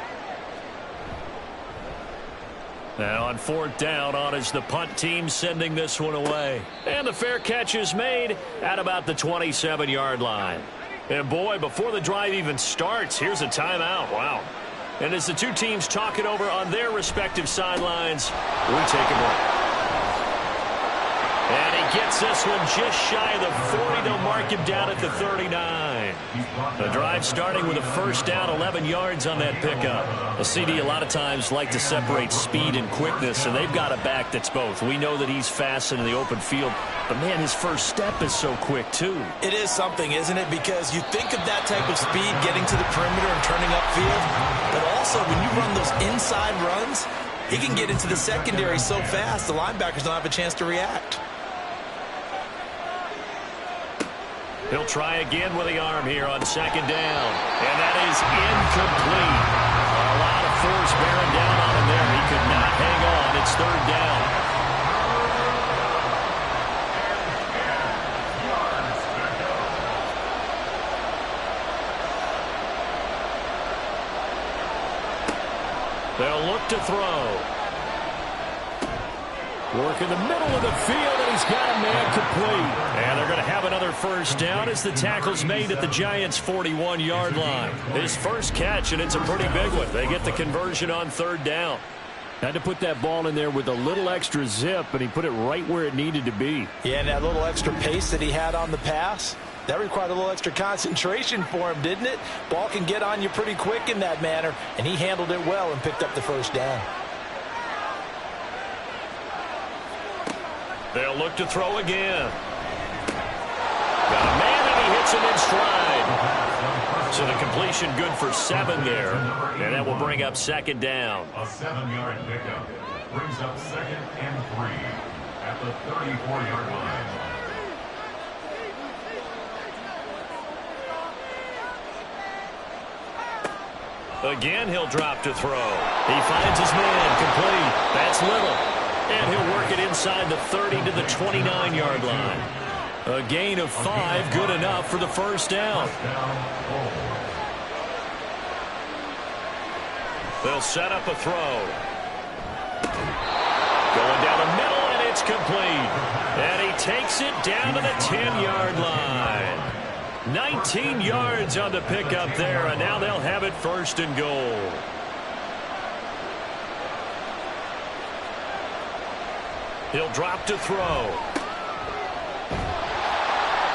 S1: Now on 4th down, on is the punt team sending this one away. And the fair catch is made at about the 27-yard line. And boy, before the drive even starts, here's a timeout. Wow. And as the two teams talk it over on their respective sidelines, we take a break. And he gets this one just shy of the 40. They'll mark him down at the 39. The drive starting with a 1st down, 11 yards on that pickup. A CD a lot of times like to separate speed and quickness, and they've got a back that's both. We know that he's fast in the open field, but man, his first step is so quick too.
S3: It is something, isn't it? Because you think of that type of speed getting to the perimeter and turning upfield, but also when you run those inside runs, he can get into the secondary so fast the linebackers don't have a chance to react.
S1: He'll try again with the arm here on 2nd down. And that is incomplete. A lot of force bearing down on him there. He could not hang on. It's 3rd down. They'll look to throw.
S2: Work in the middle of the field, and he's got a man complete.
S1: And they're going to have another 1st down as the tackle's made at the Giants' 41-yard line. His first catch, and it's a pretty big one. They get the conversion on 3rd down.
S2: Had to put that ball in there with a little extra zip, and he put it right where it needed to be.
S3: Yeah, and that little extra pace that he had on the pass, that required a little extra concentration for him, didn't it? Ball can get on you pretty quick in that manner, and he handled it well and picked up the 1st down.
S1: They'll look to throw again. Got a man, and he hits him in stride. So the completion good for 7 there. And that will bring up second down.
S4: A 7-yard pickup brings up 2nd and 3 at the 34-yard line.
S1: Again, he'll drop to throw. He finds his man, complete. That's Little. And he'll work it inside the 30 to the 29-yard line. A gain of 5, good enough for the first down. They'll set up a throw. Going down the middle, and it's complete. And he takes it down to the 10-yard line. 19 yards on the pickup there, and now they'll have it 1st and goal. He'll drop to throw.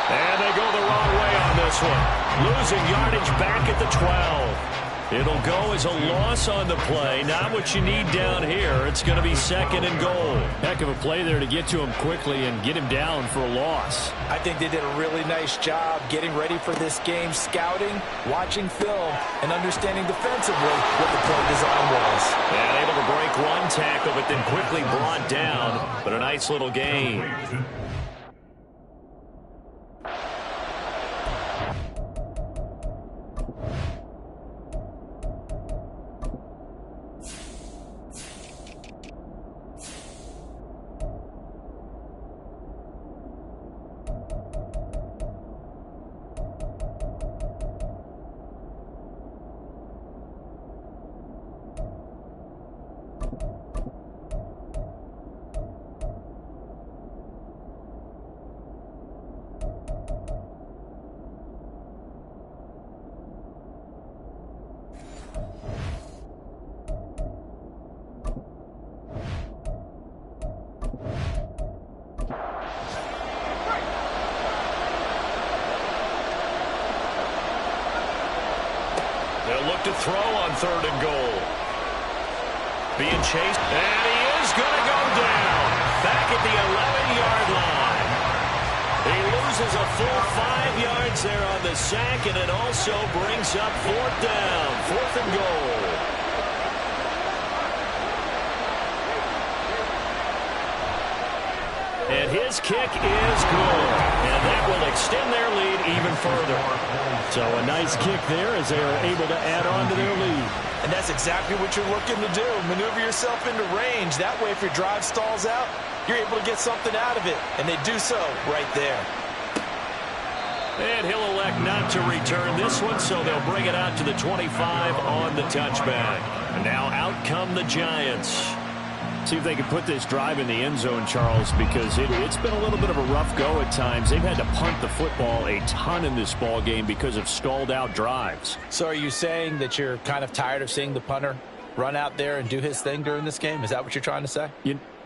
S1: And they go the wrong way on this one. Losing yardage back at the 12. It'll go as a loss on the play. Not what you need down here. It's going to be 2nd and goal.
S2: Heck of a play there to get to him quickly and get him down for a loss.
S3: I think they did a really nice job getting ready for this game, scouting, watching film, and understanding defensively what the play design was.
S1: And able to break one tackle, but then quickly brought down. But a nice little gain. To throw on 3rd and goal. Being chased, and he is going to go down. Back at the 11-yard line. He loses a full 5 yards there on the sack, and it also brings up 4th down. 4th and goal. And his kick is good. And that will extend their lead even further.
S2: So a nice kick there as they are able to add on to their lead.
S3: And that's exactly what you're looking to do. Maneuver yourself into range. That way, if your drive stalls out, you're able to get something out of it. And they do so right there.
S1: And he'll elect not to return this one, so they'll bring it out to the 25 on the touchback. And now out come the Giants.
S2: See if they can put this drive in the end zone, Charles, because it's been a little bit of a rough go at times. They've had to punt the football a ton in this ball game because of stalled out drives.
S3: So are you saying that you're kind of tired of seeing the punter run out there and do his thing during this game? Is that what you're trying to say?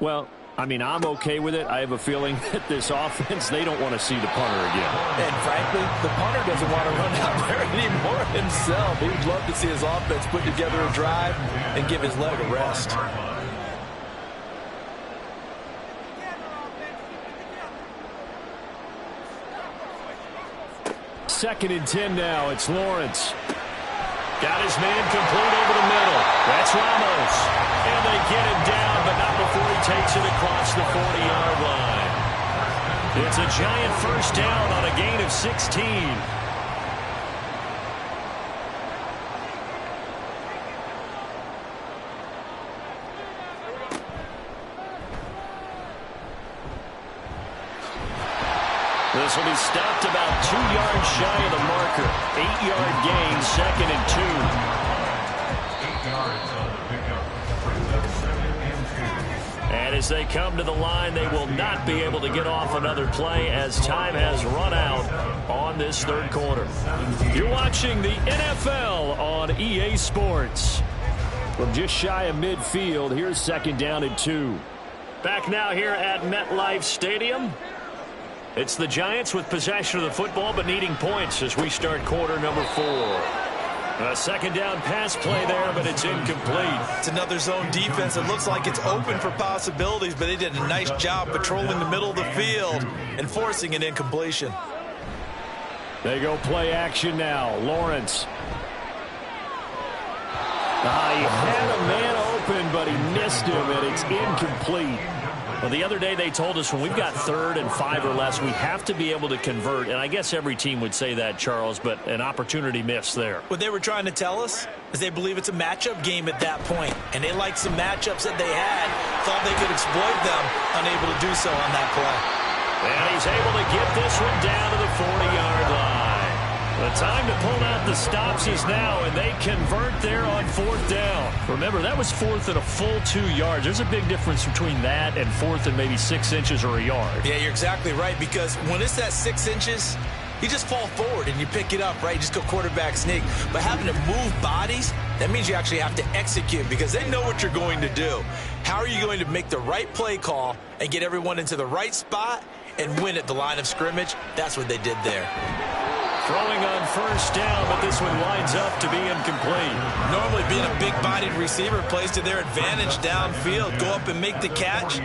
S2: Well, I mean, I'm okay with it. I have a feeling that this offense, they don't want to see the punter again.
S3: And frankly, the punter doesn't want to run out there anymore himself. He would love to see his offense put together a drive and give his leg a rest.
S2: 2nd and 10 now. It's Lawrence.
S1: Got his man complete over the middle. That's Ramos. And they get him down, but not before he takes it across the 40-yard line. It's a Giant first down on a gain of 16. This will be stopped about 2 yards shy of the marker. 8-yard gain, 2nd and 2.
S4: 8 yards on the pickup. Brings up 2nd and 2.
S1: And as they come to the line, they will not be able to get off another play as time has run out on this 3rd quarter. You're watching the NFL on EA Sports.
S2: From just shy of midfield, here's 2nd down and 2.
S1: Back now here at MetLife Stadium. It's the Giants with possession of the football but needing points as we start quarter number 4.
S2: A second down pass play there, but it's incomplete.
S3: It's another zone defense. It looks like it's open for possibilities, but they did a nice job patrolling the middle of the field and forcing an incompletion.
S2: They go play action now. Lawrence. He had a man open, but he missed him, and it's incomplete. Well, the other day they told us when we've got 3rd and 5 or less, we have to be able to convert. And I guess every team would say that, Charles, but an opportunity missed there.
S3: What they were trying to tell us is they believe it's a matchup game at that point. And they liked some matchups that they had, thought they could exploit them, unable to do so on that play.
S2: And he's able to get this one down to the 40-yard line. The time to pull out the stops is now, and they convert there on 4th down. Remember, that was 4th and a full 2 yards. There's a big difference between that and 4th and maybe 6 inches or a yard.
S3: Yeah, you're exactly right, because when it's that 6 inches, you just fall forward and you pick it up, right? You just go quarterback sneak. But having to move bodies, that means you actually have to execute because they know what you're going to do. How are you going to make the right play call and get everyone into the right spot and win at the line of scrimmage? That's what they did there.
S2: Throwing on 1st down, but this one winds up to be incomplete.
S3: Normally being a big-bodied receiver plays to their advantage downfield. Go up and make the catch,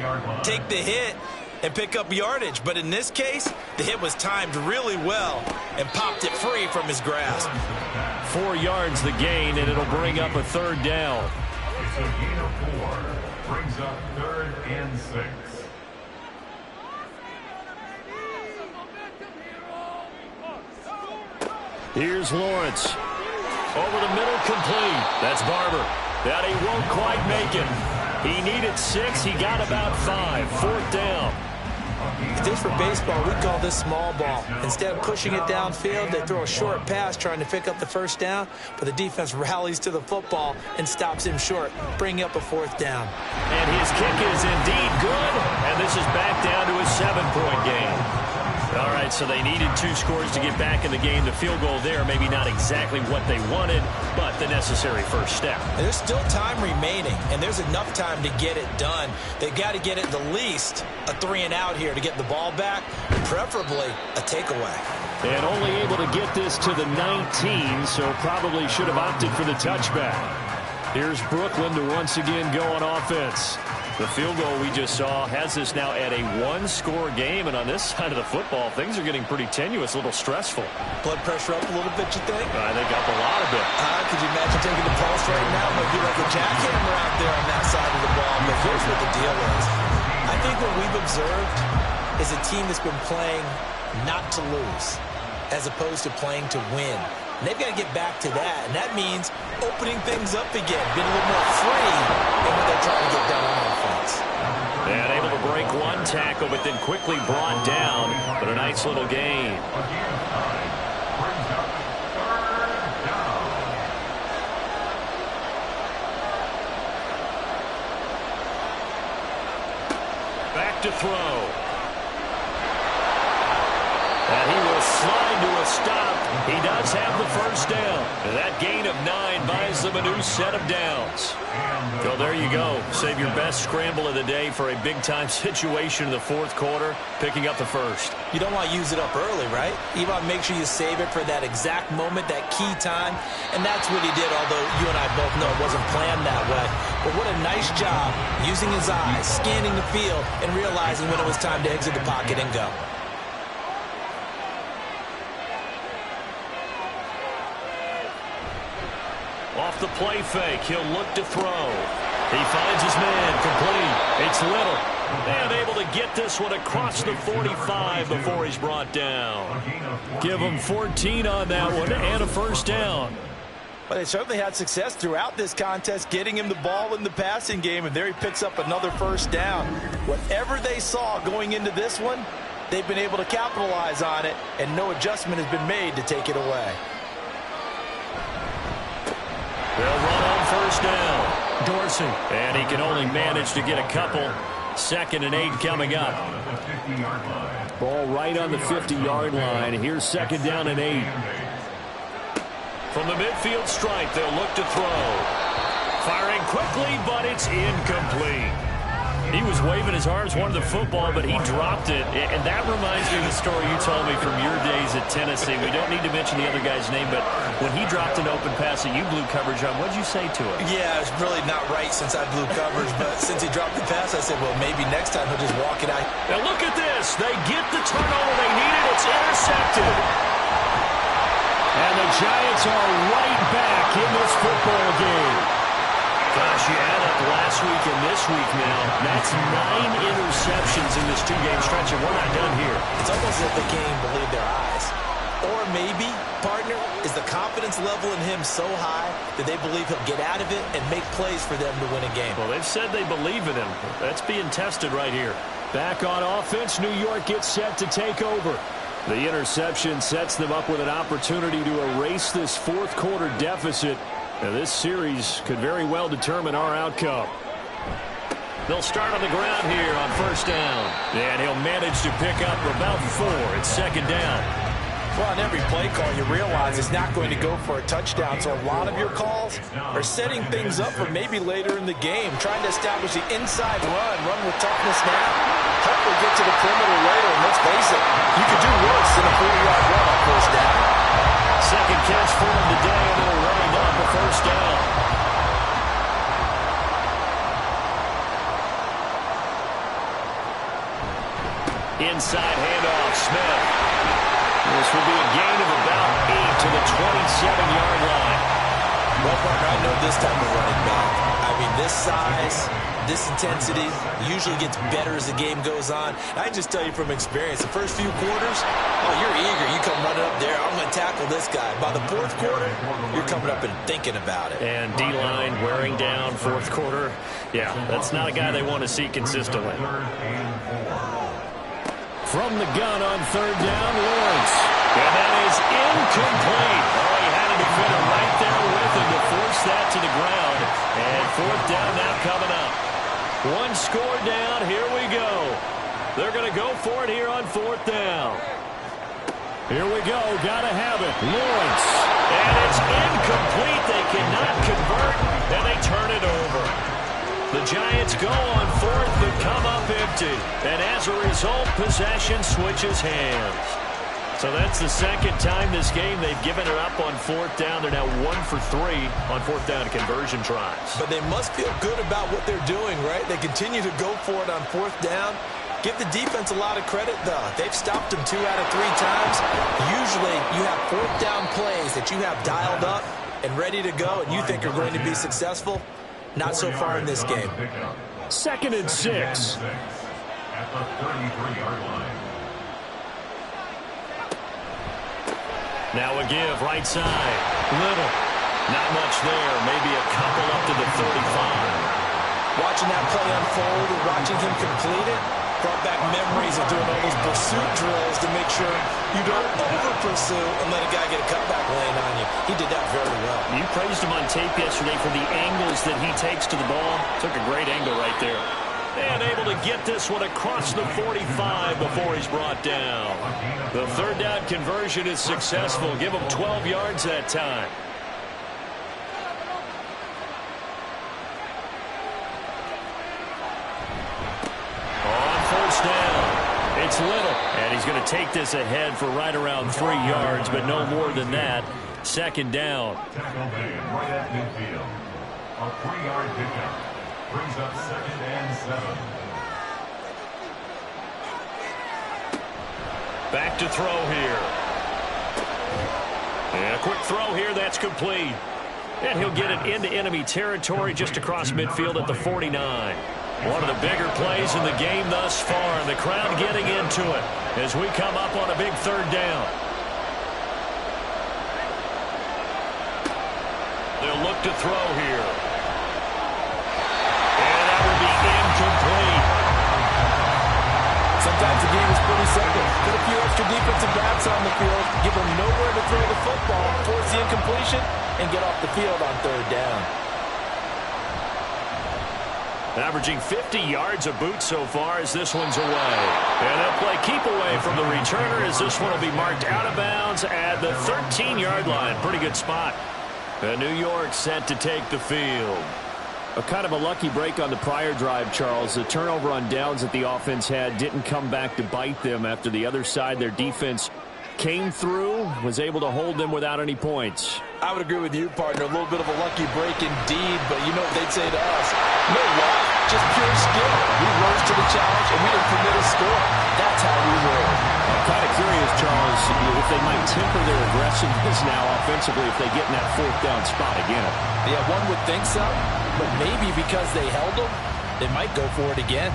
S3: take the hit, and pick up yardage. But in this case, the hit was timed really well and popped it free from his grasp.
S2: 4 yards the gain, and it'll bring up a 3rd down.
S4: It's a gain of 4. Brings up 3rd and 6.
S2: Here's Lawrence. Over the middle, complete. That's Barber. That he won't quite make it. He needed 6. He got about 5. 4th down.
S3: If this were baseball, we'd call this small ball. Instead of pushing it downfield, they throw a short pass trying to pick up the 1st down, but the defense rallies to the football and stops him short, bringing up a 4th down.
S2: And his kick is indeed good, and this is back down to a 7-point game. All right, so they needed 2 scores to get back in the game. The field goal there, maybe not exactly what they wanted, but the necessary first step.
S3: And there's still time remaining, and there's enough time to get it done. They've got to get at the least a 3-and-out here to get the ball back, preferably a takeaway.
S2: And only able to get this to the 19, so probably should have opted for the touchback. Here's Brooklyn to once again go on offense. The field goal we just saw has this now at a 1-score game, and on this side of the football, things are getting pretty tenuous, a little stressful.
S3: Blood pressure up a little bit, you think?
S2: I think up a lot of it.
S3: Could you imagine taking the pulse right now? It might be like a jackhammer out there on that side of the ball, but here's what the deal is. I think what we've observed is a team that's been playing not to lose as opposed to playing to win. And they've got to get back to that, and that means opening things up again, being a little more free in what they're trying to get done on offense.
S2: And able to break 1 tackle, but then quickly brought down, but a nice little gain. Back to throw. And he will slide to a stop. He does have the 1st down. And that gain of 9 buys them a new set of downs. So there you go. Save your best scramble of the day for a big-time situation in the 4th quarter, picking up the 1st.
S3: You don't want to use it up early, right? You want to make sure you save it for that exact moment, that key time. And that's what he did, although you and I both know it wasn't planned that way. But what a nice job using his eyes, scanning the field, and realizing when it was time to exit the pocket and go.
S2: Off the play fake, he'll look to throw. He finds his man, complete. It's Little. And able to get this one across the 45 before he's brought down. Give him 14 on that one and a 1st down.
S3: But they certainly had success throughout this contest, getting him the ball in the passing game, and there he picks up another 1st down. Whatever they saw going into this one, they've been able to capitalize on it, and no adjustment has been made to take it away.
S2: They'll run on 1st down. Dorsey. And he can only manage to get a couple. 2nd and 8 coming up. Ball right on the 50-yard line. Here's 2nd down and 8. From the midfield stripe, they'll look to throw. Firing quickly, but it's incomplete. He was waving his arms, wanted the football, but he dropped it. And that reminds me of the story you told me from your days at Tennessee. We don't need to mention the other guy's name, but when he dropped an open pass that you blew coverage on, what did you say to him?
S3: Yeah, it's really not right since I blew coverage, but since he dropped the pass, I said, well, maybe next time he'll just walk it out.
S1: Now look at this. They get the turnover they needed. It's intercepted.
S2: And the Giants are right back in this football game.
S1: Gosh, you add up last week and this week now. That's 9 interceptions in this 2-game stretch, and we're not done here.
S3: It's almost as if they can't even believe their eyes. Or maybe, partner, is the confidence level in him so high that they believe he'll get out of it and make plays for them to win a game.
S1: Well, they've said they believe in him. That's being tested right here.
S2: Back on offense, New York gets set to take over. The interception sets them up with an opportunity to erase this fourth-quarter deficit. Now, this series could very well determine our outcome.
S1: They'll start on the ground here on first down.
S2: And he'll manage to pick up about 4. It's second down.
S3: Well, on every play call, you realize it's not going to go for a touchdown, so a lot of your calls are setting things up for maybe later in the game, trying to establish the inside run with toughness now, hopefully get to the perimeter later, and let's face it, you could do worse than a 40-yard run on first down.
S1: Second catch for him today, and it'll run up a first down. Inside handoff, Smith. This will be a gain of about 8 to the 27-yard line.
S3: Well, partner, I know this type of running back. I mean, this size, this intensity usually gets better as the game goes on. I can just tell you from experience, the first few quarters, oh, you're eager. You come running up there, I'm going to tackle this guy. By the fourth quarter, you're coming up and thinking about it.
S1: And D-line wearing down fourth quarter. Yeah, that's not a guy they want to see consistently.
S2: From the gun on third down, Lawrence.
S1: And that is incomplete. Oh, he had a defender right there with him to force that to the ground. And fourth down now coming up. One score down. Here we go. They're going to go for it here on fourth down.
S2: Here we go. Got to have it. Lawrence.
S1: And it's incomplete. They cannot convert, and they turn it over. The Giants go on fourth but come up empty. And as a result, possession switches hands. So that's the second time this game they've given it up on fourth down. They're now 1 for 3 on fourth down conversion tries.
S3: But they must feel good about what they're doing, right? They continue to go for it on fourth down. Give the defense a lot of credit, though. They've stopped them 2 out of 3 times. Usually you have fourth down plays that you have dialed up and ready to go and you think are going to be successful. Not so far in this game.
S2: 2nd and 6.
S4: At the 33-yard line.
S1: Now a give, right side. Little. Not much there. Maybe a couple up to the 35.
S3: Watching that play unfold and watching him complete it brought back memories of doing all those pursuit drills to make sure you don't over-pursue and let a guy get a cutback lane on you. He did that very well.
S1: You praised him on tape yesterday for the angles that he takes to the ball. Took a great angle right there. And able to get this one across the 45 before he's brought down. The third down conversion is successful. Give him 12 yards that time. On first down, it's Little. And he's going to take this ahead for right around 3 yards, but no more than that. Second down.
S4: Tackle made right at midfield. A 3-yard pickup. Brings up 2nd and 7.
S1: Back to throw here. And a quick throw here, that's complete. And he'll get it into enemy territory just across midfield at the 49. One of the bigger plays in the game thus far, and the crowd getting into it as we come up on a big third down. They'll look to throw here. Incomplete.
S3: Sometimes the game is pretty simple. Put a few extra defensive backs on the field, give them nowhere to throw the football, force the incompletion, and get off the field on third down.
S1: Averaging 50 yards a boot so far as this one's away. And they'll play keep away from the returner as this one will be marked out of bounds at the 13-yard line. Pretty good spot. And New York set to take the field.
S2: A kind of a lucky break on the prior drive, Charles. The turnover on downs that the offense had didn't come back to bite them after the other side. Their defense came through, was able to hold them without any points.
S3: I would agree with you, partner. A little bit of a lucky break indeed, but you know what they'd say to us? No luck, just pure skill. We rose to the challenge, and we didn't permit a score. That's how we roll.
S2: I'm kind of curious, Charles, if they might temper their aggressiveness now offensively if they get in that fourth down spot again.
S3: Yeah, one would think so, but maybe because they held them, they might go for it again.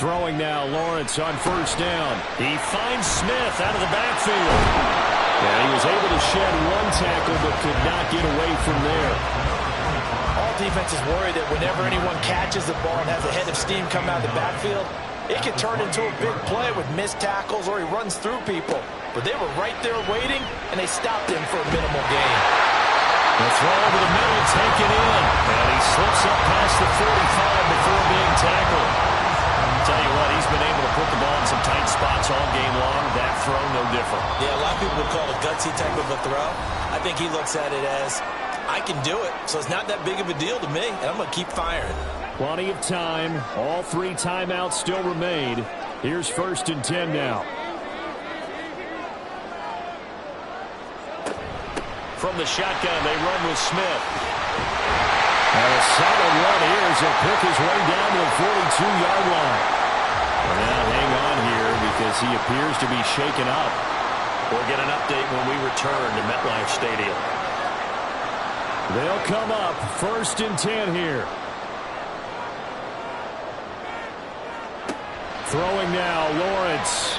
S2: Throwing now, Lawrence on first down. He finds Smith out of the backfield. And he was able to shed one tackle but could not get away from there.
S3: All defenses worry that whenever anyone catches the ball and has a head of steam come out of the backfield, it can turn into a big play with missed tackles or he runs through people. But they were right there waiting, and they stopped him for a minimal gain.
S2: The throw over the middle, taken in. And he slips up past the 45 before being tackled. Tell you what, he's been able to put the ball in some tight spots all game long. That throw, no different.
S3: Yeah, a lot of people would call it a gutsy type of a throw. I think he looks at it as, I can do it, so it's not that big of a deal to me, and I'm going to keep firing.
S2: Plenty of time. All three timeouts still remain. Here's 1st and 10 now. From the shotgun, they run with Smith. And a solid run here as he'll pick his way down to the 42-yard line. And now hang on here because he appears to be shaken up.
S1: We'll get an update when we return to MetLife Stadium.
S2: They'll come up 1st and 10 here. Throwing now, Lawrence.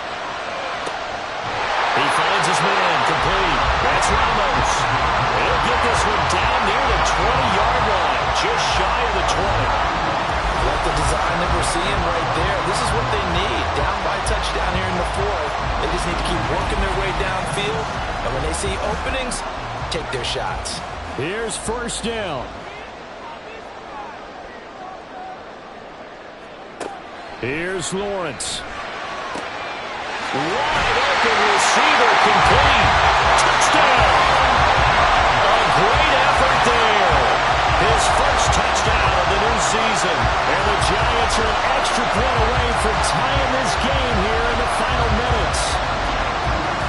S2: He finds his man, complete. That's Ramos. He'll get this one down near the 20-yard line, just shy of the 20.
S3: What the design that we're seeing right there, this is what they need. Down by touchdown here in the 4th. They just need to keep working their way downfield. And when they see openings, take their shots.
S2: Here's 1st down. Here's Lawrence. Wide open receiver, complete. Touchdown. A great effort there. His first touchdown of the new season. And the Giants are an extra point away from tying this game here in the final minutes.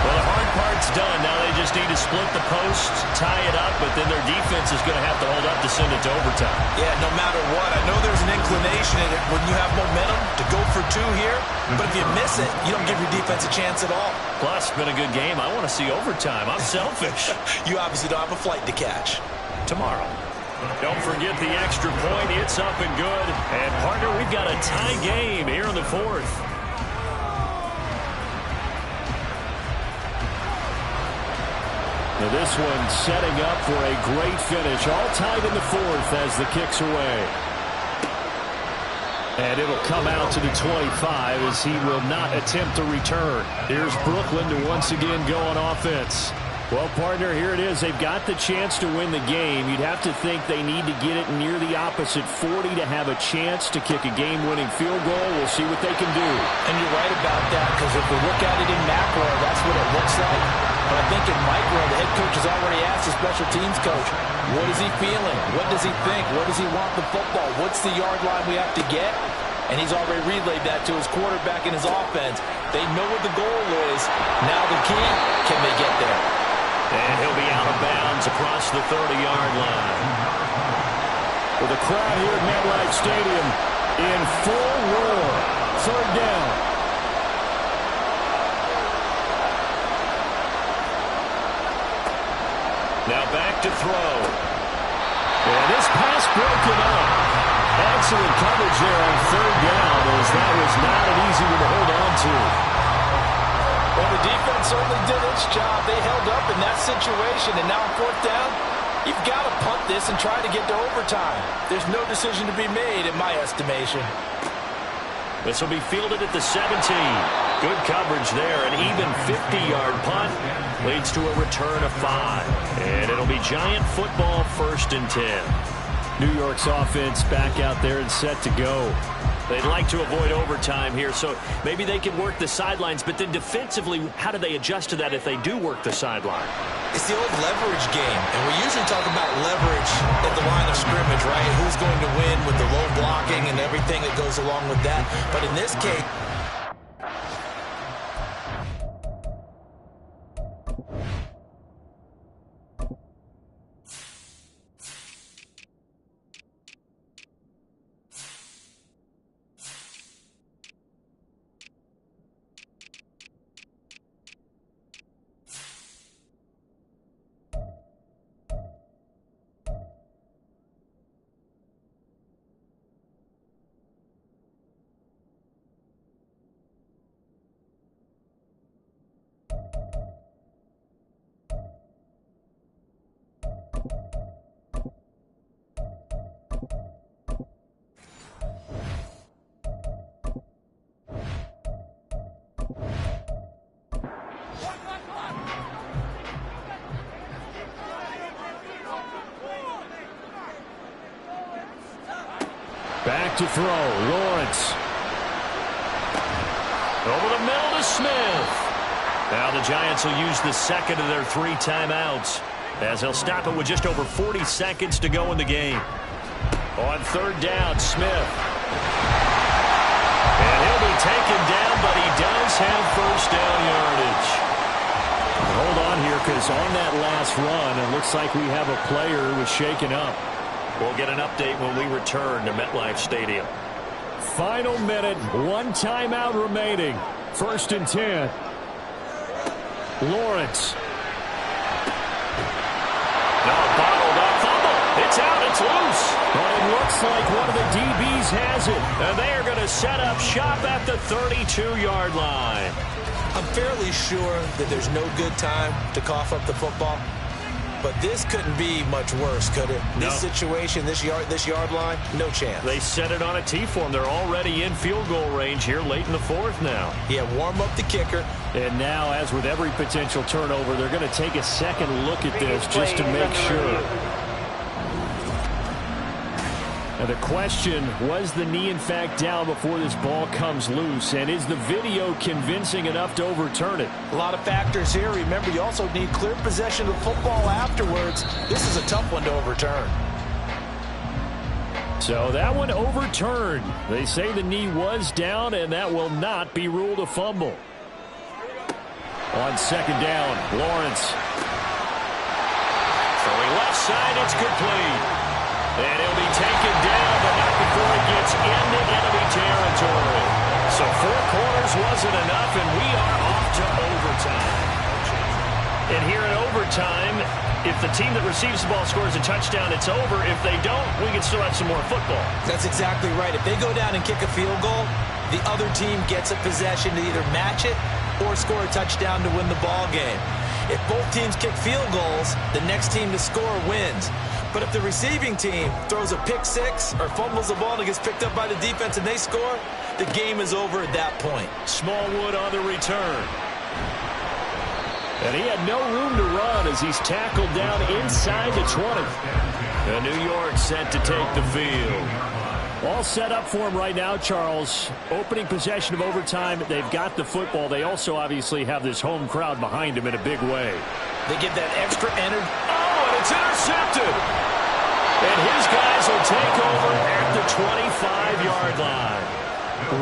S2: Well, the hard part's done. Now they just need to split the posts, tie it up, but then their defense is going to have to hold up to send it to overtime.
S3: Yeah, no matter what. I know there's an inclination in it when you have momentum to go for 2 here, but if you miss it, you don't give your defense a chance at all.
S1: Plus, it's been a good game. I want to see overtime. I'm selfish.
S3: You obviously don't have a flight to catch.
S1: Tomorrow. Don't forget the extra point. It's up and good. And, partner, we've got a tie game here in the 4th.
S2: Now this one setting up for a great finish. All tied in the 4th as the kick's away. And it'll come out to the 25 as he will not attempt to return. Here's Brooklyn to once again go on offense. Well, partner, here it is. They've got the chance to win the game. You'd have to think they need to get it near the opposite 40 to have a chance to kick a game-winning field goal. We'll see what they can do.
S3: And you're right about that, because if we look at it in macro, that's what it looks like. But I think in micro, the head coach has already asked the special teams coach, what is he feeling? What does he think? What does he want the football? What's the yard line we have to get? And he's already relayed that to his quarterback and his offense. They know what the goal is. Now the key, can they get there?
S1: And he'll be out of bounds across the 30-yard line.
S2: With the crowd here at MetLife Stadium in full roar. 3rd down.
S1: Now back to throw.
S2: And this pass broken up. Excellent coverage there on 3rd down as that was not an easy one to hold on to.
S3: Well, the defense certainly did its job. They held up in that situation, and now on 4th down, you've got to punt this and try to get to overtime. There's no decision to be made in my estimation.
S1: This will be fielded at the 17. Good coverage there. An even 50-yard punt leads to a return of 5. And it'll be Giant football 1st and 10.
S2: New York's offense back out there and set to go.
S1: They'd like to avoid overtime here, so maybe they can work the sidelines, but then defensively, how do they adjust to that if they do work the sideline?
S3: It's the old leverage game, and we usually talk about leverage at the line of scrimmage, right? Who's going to win with the low blocking and everything that goes along with that. But in this case,
S2: back to throw, Lawrence.
S1: Over the middle to Smith. Now the Giants will use the second of their 3 timeouts, as they'll stop it with just over 40 seconds to go in the game. On third down, Smith. And he'll be taken down, but he does have first down yardage.
S2: Hold on here, because on that last run, it looks like we have a player who was shaken up.
S1: We'll get an update when we return to MetLife Stadium.
S2: Final minute, 1 timeout remaining. 1st and 10. Lawrence.
S1: Now bottled up fumble. It's out. It's loose.
S2: But it looks like one of the DBs has it.
S1: And they are going to set up shop at the 32-yard line.
S3: I'm fairly sure that there's no good time to cough up the football. But this couldn't be much worse, could it?
S1: No.
S3: This situation, this yard line, no chance.
S1: They set it on a T-form. They're already in field goal range here late in the 4th now.
S3: Yeah, warm up the kicker.
S2: And now, as with every potential turnover, they're going to take a second look at this just to make sure. Now the question, was the knee in fact down before this ball comes loose? And is the video convincing enough to overturn it?
S3: A lot of factors here. Remember, you also need clear possession of the football afterwards. This is a tough one to overturn.
S2: So that one overturned. They say the knee was down, and that will not be ruled a fumble. On 2nd down, Lawrence.
S1: Throwing left side, it's complete. And he'll be taken down, but not before he gets into enemy territory. So 4 quarters wasn't enough, and we are off to overtime. And here in overtime, if the team that receives the ball scores a touchdown, it's over. If they don't, we can still have some more football.
S3: That's exactly right. If they go down and kick a field goal, the other team gets a possession to either match it or score a touchdown to win the ball game. If both teams kick field goals, the next team to score wins. But if the receiving team throws a pick 6 or fumbles the ball and it gets picked up by the defense and they score, the game is over at that point.
S1: Smallwood on the return.
S2: And he had no room to run as he's tackled down inside the 20.
S1: And New York set to take the field.
S2: All set up for him right now, Charles. Opening possession of overtime. They've got the football. They also obviously have this home crowd behind them in a big way.
S3: They give that extra energy.
S1: Oh, and it's intercepted. And his guys will take over at the 25-yard line.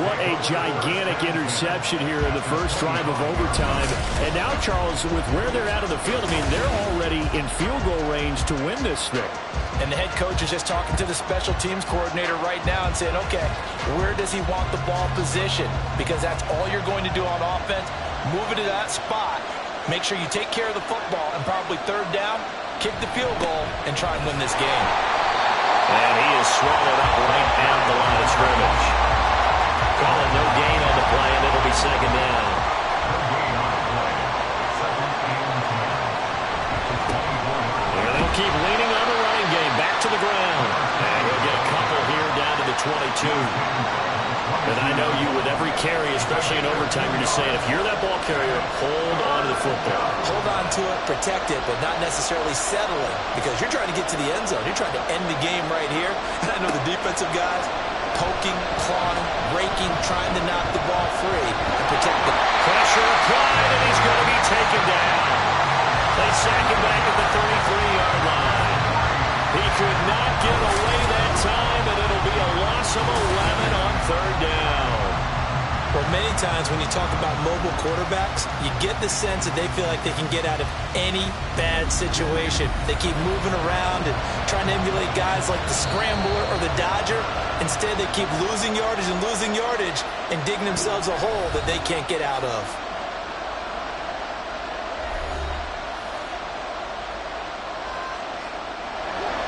S2: What a gigantic interception here in the first drive of overtime. And now, Charles, with where they're at of the field, I mean, they're already in field goal range to win this thing.
S3: And the head coach is just talking to the special teams coordinator right now and saying, okay, where does he want the ball positioned? Because that's all you're going to do on offense. Move it to that spot. Make sure you take care of the football, and probably 3rd down, kick the field goal, and try and win this game.
S1: And he is swallowed up right at the line of scrimmage. Calling no gain on the play, and it'll be 2nd down. And they'll keep leaning on the running game. Back to the ground. And he'll get a couple here down to the 22. And I know you, with every carry, especially in overtime, time, you're just saying if you're that ball carrier, hold on to the football.
S3: Hold on to it, protect it, but not necessarily settle it, because you're trying to get to the end zone. You're trying to end the game right here. And I know the defensive guys poking, clawing, raking, trying to knock the ball free and protect it.
S1: Pressure applied, and he's going to be taken down. They sack him back at the 33-yard line. He could not get away that time, and it'll be a loss of 11 on third down.
S3: Well, many times when you talk about mobile quarterbacks, you get the sense that they feel like they can get out of any bad situation. They keep moving around and trying to emulate guys like the Scrambler or the Dodger. Instead, they keep losing yardage and digging themselves a hole that they can't get out of.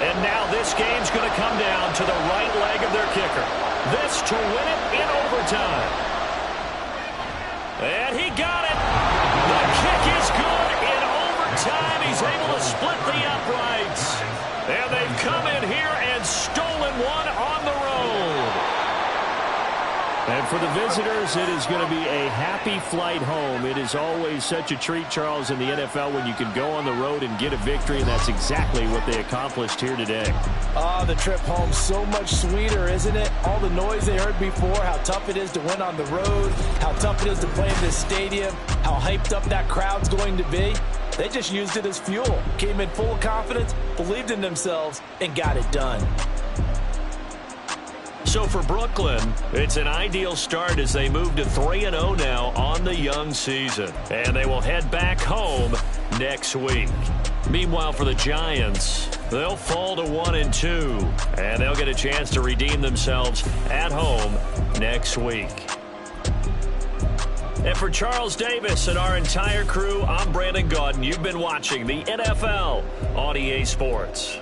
S1: And now this game's going to come down to the right leg of their kicker. This to win it in overtime. And he got it. The kick is good in overtime. He's able to split the uprights. And they've come in here and stolen one on the road.
S2: And for the visitors, it is going to be a happy flight home. It is always such a treat, Charles, in the NFL when you can go on the road and get a victory, and that's exactly what they accomplished here today.
S3: Oh, the trip home so much sweeter, isn't it? All the noise they heard before, how tough it is to win on the road, how tough it is to play in this stadium, how hyped up that crowd's going to be. They just used it as fuel, came in full of confidence, believed in themselves, and got it done.
S1: So for Brooklyn, it's an ideal start as they move to 3-0 now on the young season. And they will head back home next week. Meanwhile, for the Giants, they'll fall to 1-2. And they'll get a chance to redeem themselves at home next week. And for Charles Davis and our entire crew, I'm Brandon Gaudin. You've been watching the NFL on EA Sports.